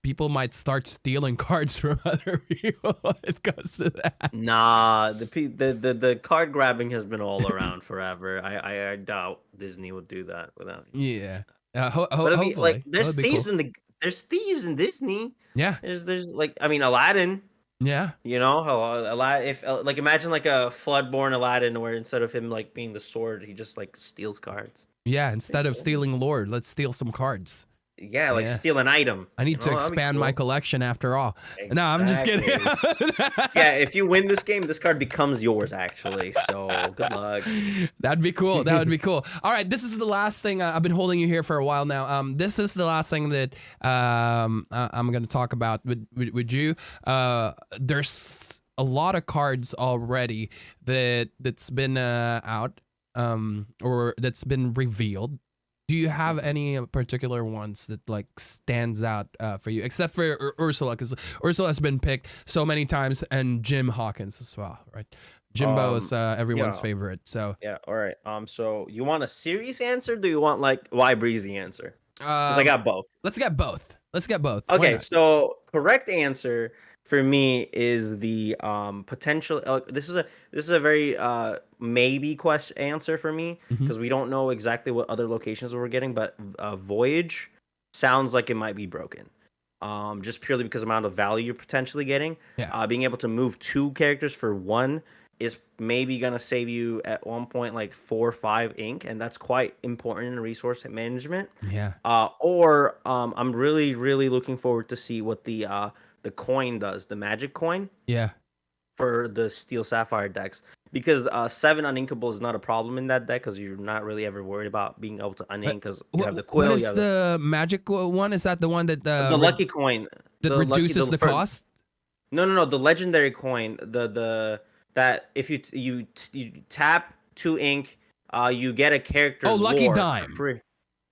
people might start stealing cards from other people when it comes to that. Nah, the card grabbing has been all around forever. I doubt Disney would do that without. Yeah. Hopefully. Like there's thieves cool. there's thieves in Disney. Yeah. There's like I mean Aladdin. Yeah. You know how Aladdin, if like imagine like a Floodborn Aladdin where instead of him like being the sword, he just like steals cards. Yeah. Instead of stealing Lord, let's steal some cards. Yeah, like Yeah. steal an item. I need to That'd be expand my cool. collection after all. No, I'm just kidding. Yeah, if you win this game, this card becomes yours, actually. So good luck. That'd be cool. That would be cool. All right, this is the last thing. I've been holding you here for a while now. This is the last thing that I'm going to talk about with you. There's a lot of cards already that's been out or that's been revealed. Do you have any particular ones that like stands out for you, except for Ursula, because Ursula has been picked so many times, and Jim Hawkins as well, right? Jimbo is everyone's favorite. So yeah, all right. So you want a serious answer? Or do you want like Ybreezy answer? Because I got both. Let's get both. Let's get both. Okay, so correct answer for me is the potential. This is a very maybe question answer for me because we don't know exactly what other locations we're getting, but Voyage sounds like it might be broken. Just purely because of the amount of value you're potentially getting. Yeah. Being able to move 2 characters for 1 is maybe gonna save you at one point like 4 or 5 ink, and that's quite important in resource management. Yeah. Or I'm really looking forward to see what the coin does, the magic coin. Yeah. For the Steel Sapphire decks, because 7 uninkable is not a problem in that deck because you're not really ever worried about being able to unink because you have the quill. What is the magic one? Is that the one that the lucky coin that reduces the cost? No. The legendary coin, the that if you tap 2 ink, you get a character. Oh, lucky dime. Free.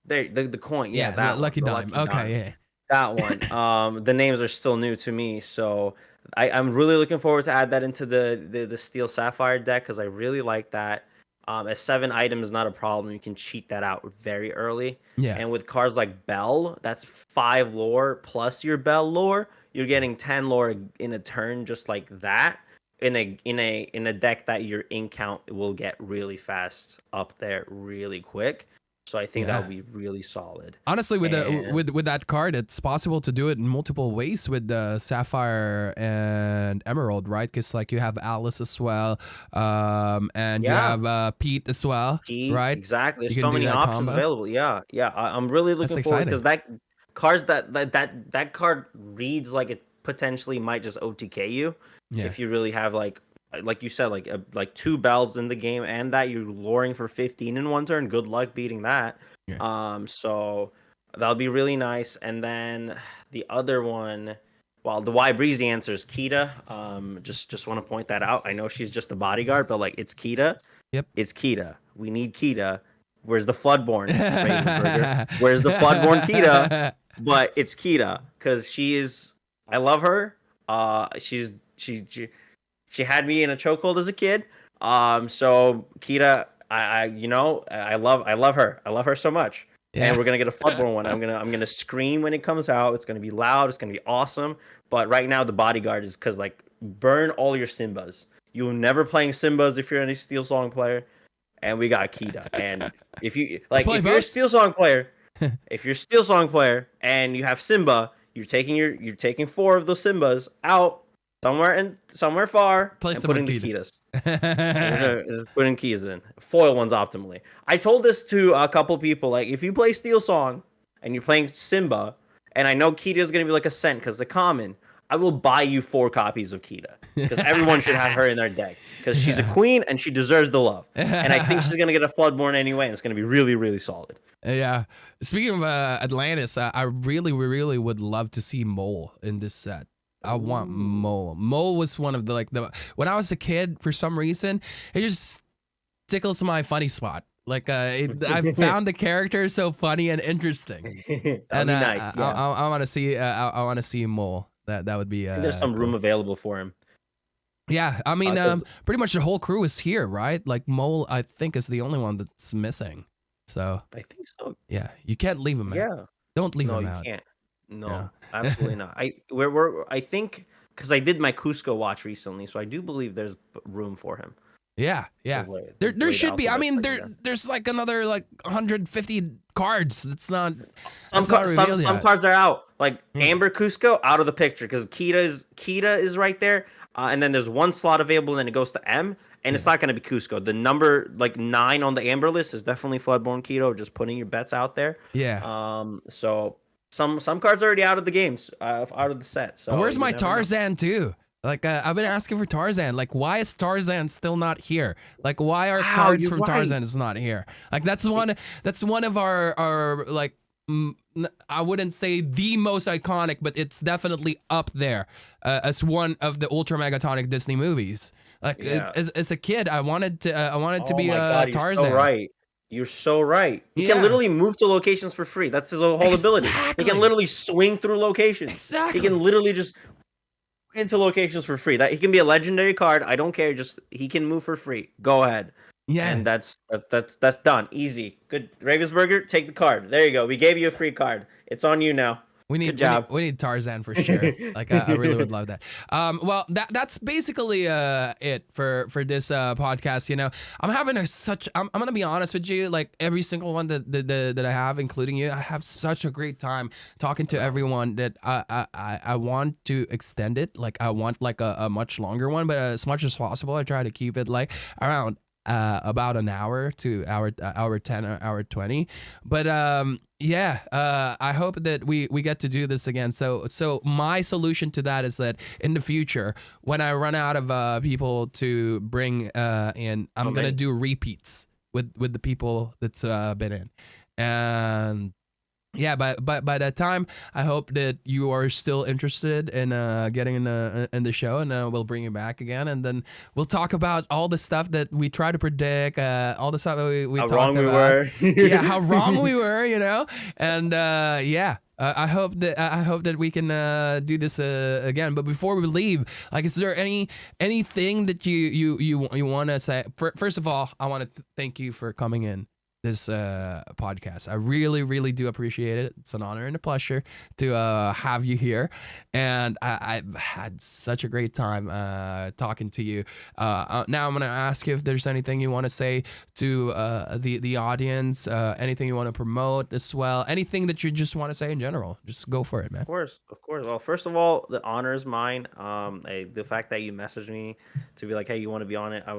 There, the coin. Yeah, that lucky dime. Okay, yeah. That one. The names are still new to me, so I'm really looking forward to add that into the Steel Sapphire deck because I really like that. As 7 items is not a problem. You can cheat that out very early. Yeah. And with cards like Bell, that's 5 lore plus your Bell lore. You're getting 10 lore in a turn just like that. In a deck that your ink count will get really fast up there really quick. So I think that would be really solid. Honestly, with that card, it's possible to do it in multiple ways with the Sapphire and Emerald, right? Because like you have Alice as well, and you have Pete as well, right? Exactly. There's so many options available. Yeah. I'm really looking forward because that card reads like it potentially might just OTK you if you really have like you said, like 2 bells in the game, and that you're luring for 15 in 1 turn. Good luck beating that. Yeah. So that'll be really nice. And then the other one, well, the Ybreezy answer is Kita. Just want to point that out. I know she's just a bodyguard, but like it's Kita. Yep. It's Kita. We need Kita. Where's the Floodborn? Where's the Floodborn Kita? But it's Kita because she is. I love her. She had me in a chokehold as a kid. So Kita, I love her. I love her so much. Yeah. And we're gonna get a Floodborn one. I'm gonna scream when it comes out. It's gonna be loud. It's gonna be awesome. But right now the bodyguard is because like burn all your Simbas. You're never playing Simbas if you're any Steel Song player. And we got Kita. And if you're a Steel Song player, and you have Simba, you're taking 4 of those Simbas out somewhere far, and putting the Kitas. Putting keys in. Foil ones optimally. I told this to a couple people, like if you play Steel Song and you're playing Simba, and I know Kita is gonna be like a cent because they're common, I will buy you 4 copies of Kita because everyone should have her in their deck because she's a queen and she deserves the love. And I think she's gonna get a Floodborn anyway, and it's gonna be really solid. Yeah. Speaking of Atlantis, I really would love to see Mole in this set. I want Mole. Mole was one of the when I was a kid, for some reason, it just tickles my funny spot. Like I found the character so funny and interesting. And nice. Yeah. I want to see Mole. That would be. There's some room available for him. Yeah, I mean, pretty much the whole crew is here, right? Like Mole, I think, is the only one that's missing. So I think so. Yeah, you can't leave him out. Yeah, don't leave him out. No, you can't. No, absolutely not. I think because I did my Cusco watch recently, so I do believe there's room for him. Yeah. There should be. I mean, there's like another 150 cards. It's not. Some cards are out. Like Amber Cusco out of the picture because Kita is right there, and then there's 1 slot available, and then it goes to M, and it's not going to be Cusco. The number 9 on the Amber list is definitely Floodborn Keto. Just putting your bets out there. Yeah. So some cards are already out of the games, out of the set. So Where's you my never know. Tarzan too? Like I've been asking for Tarzan. Like, why is Tarzan still not here? Like, why are Wow, cards you're from right. Tarzan is not here? Like, that's one of our like I wouldn't say the most iconic, but it's definitely up there as one of the ultra megatonic Disney movies. Like Yeah. as a kid, I wanted to Oh be my God, you're Tarzan. so right. You're so right. He Yeah. can literally move to locations for free. That's his whole ability. He Exactly. can literally swing through locations. Exactly. He can literally just into locations for free. That he can be a legendary card. I don't care. Just he can move for free. Go ahead. Yeah. And that's done. Easy. Good. Ravensburger, take the card. There you go. We gave you a free card. It's on you now. Good job. We need Tarzan for sure. Like I really would love that. Well, that's basically it for this podcast. You know, I'm having I'm gonna be honest with you. Like every single one that I have, including you, I have such a great time talking to everyone that I want to extend it. Like I want like a much longer one, but as much as possible, I try to keep it like around about an hour to hour 10 or hour 20. But I hope that we get to do this again. So my solution to that is that in the future, when I run out of people to bring in, I'm gonna do repeats with the people that's been in. And yeah, by that time, I hope that you are still interested in getting in the show, and we'll bring you back again, and then we'll talk about all the stuff that we try to predict, all the stuff that we talked about. How wrong we were. Yeah, how wrong we were, you know, and I hope that we can do this again. But before we leave, like, is there anything that you want to say? First of all, I want to thank you for coming in this podcast. I really do appreciate it. It's an honor and a pleasure to have you here, and I've had such a great time talking to you. Now I'm gonna ask you if there's anything you want to say to the audience, anything you want to promote as well, anything that you just want to say in general. Just go for it, man. Of course. Well, first of all, the honor is mine. The fact that you messaged me to be like, "Hey, you want to be on it?" I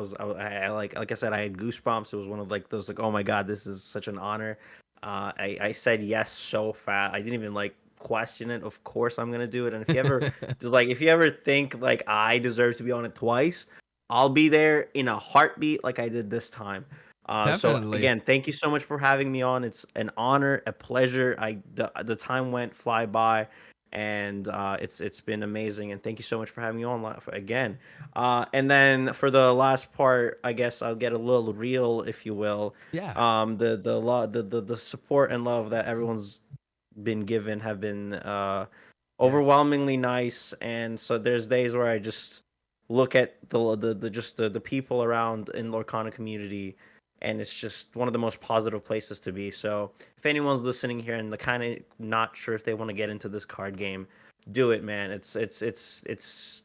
like I said, I had goosebumps. It was one of like those, like, oh my God, this is such an honor. I said yes so fast. I didn't even like question it. Of course, I'm gonna do it. And if you ever if you ever think like I deserve to be on it twice, I'll be there in a heartbeat, like I did this time. So Definitely. again, thank you so much for having me on. It's an honor, a pleasure. The time went fly by, and it's been amazing. And thank you so much for having me on again. And then for the last part, I guess I'll get a little real, if you will. Yeah. The support and love that everyone's been given have been overwhelmingly nice. And so there's days where I just look at the people around in Lorcana community, and it's just one of the most positive places to be. So if anyone's listening here and they're kind of not sure if they want to get into this card game, do it, man. It's the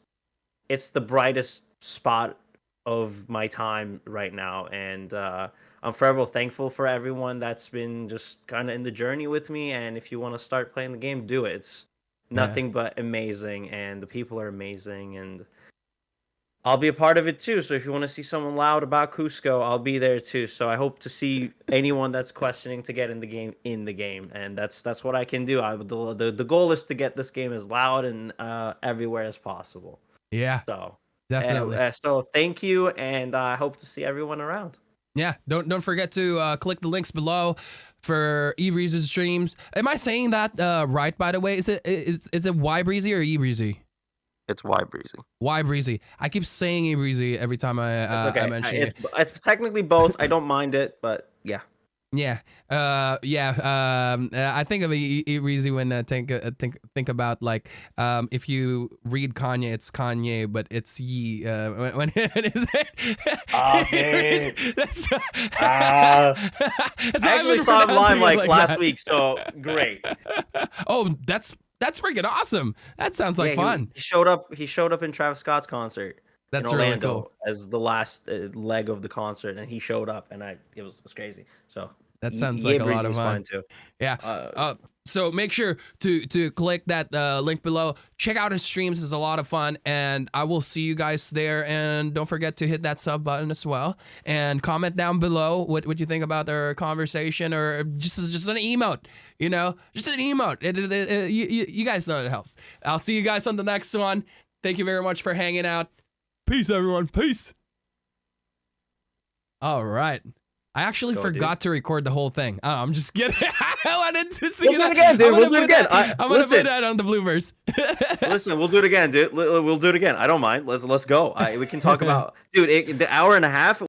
brightest spot of my time right now, and I'm forever thankful for everyone that's been just kind of in the journey with me. And if you want to start playing the game, do it. It's nothing but amazing, and the people are amazing, and I'll be a part of it too. So if you want to see someone loud about Cusco, I'll be there too. So I hope to see anyone that's questioning to get in the game, and that's what I can do. The goal is to get this game as loud and everywhere as possible. Yeah. So definitely. So thank you, and I hope to see everyone around. Yeah, don't forget to click the links below for Ybreezy's streams. Am I saying that right? By the way, is it Ybreezy or Ybreezy? It's Ybreezy. Ybreezy. I keep saying Ybreezy every time I mention it. It's technically both. I don't mind it, but yeah. Yeah, I think of Ybreezy when I think about like if you read Kanye, it's Kanye, but it's Ye. When it is that's I actually saw him live like last week, so great. Oh, that's freaking awesome. That sounds like fun. He showed up in Travis Scott's concert. That's in Orlando, really cool. As the last leg of the concert, and he showed up, and it was crazy. So That sounds like a lot of Ybreezy's fun. too. Yeah. So make sure to click that link below. Check out his streams. It's a lot of fun. And I will see you guys there. And don't forget to hit that sub button as well. And comment down below what you think about our conversation, or just an emote. You know, just an emote. You guys know it helps. I'll see you guys on the next one. Thank you very much for hanging out. Peace, everyone. Peace. All right. I actually forgot to record the whole thing. I'm just kidding. I wanted to see it again, dude. We'll do it again. I'm gonna put that on the bloopers. Listen, we'll do it again, dude. We'll do it again. I don't mind. Let's go. We can talk about, dude. The hour and a half.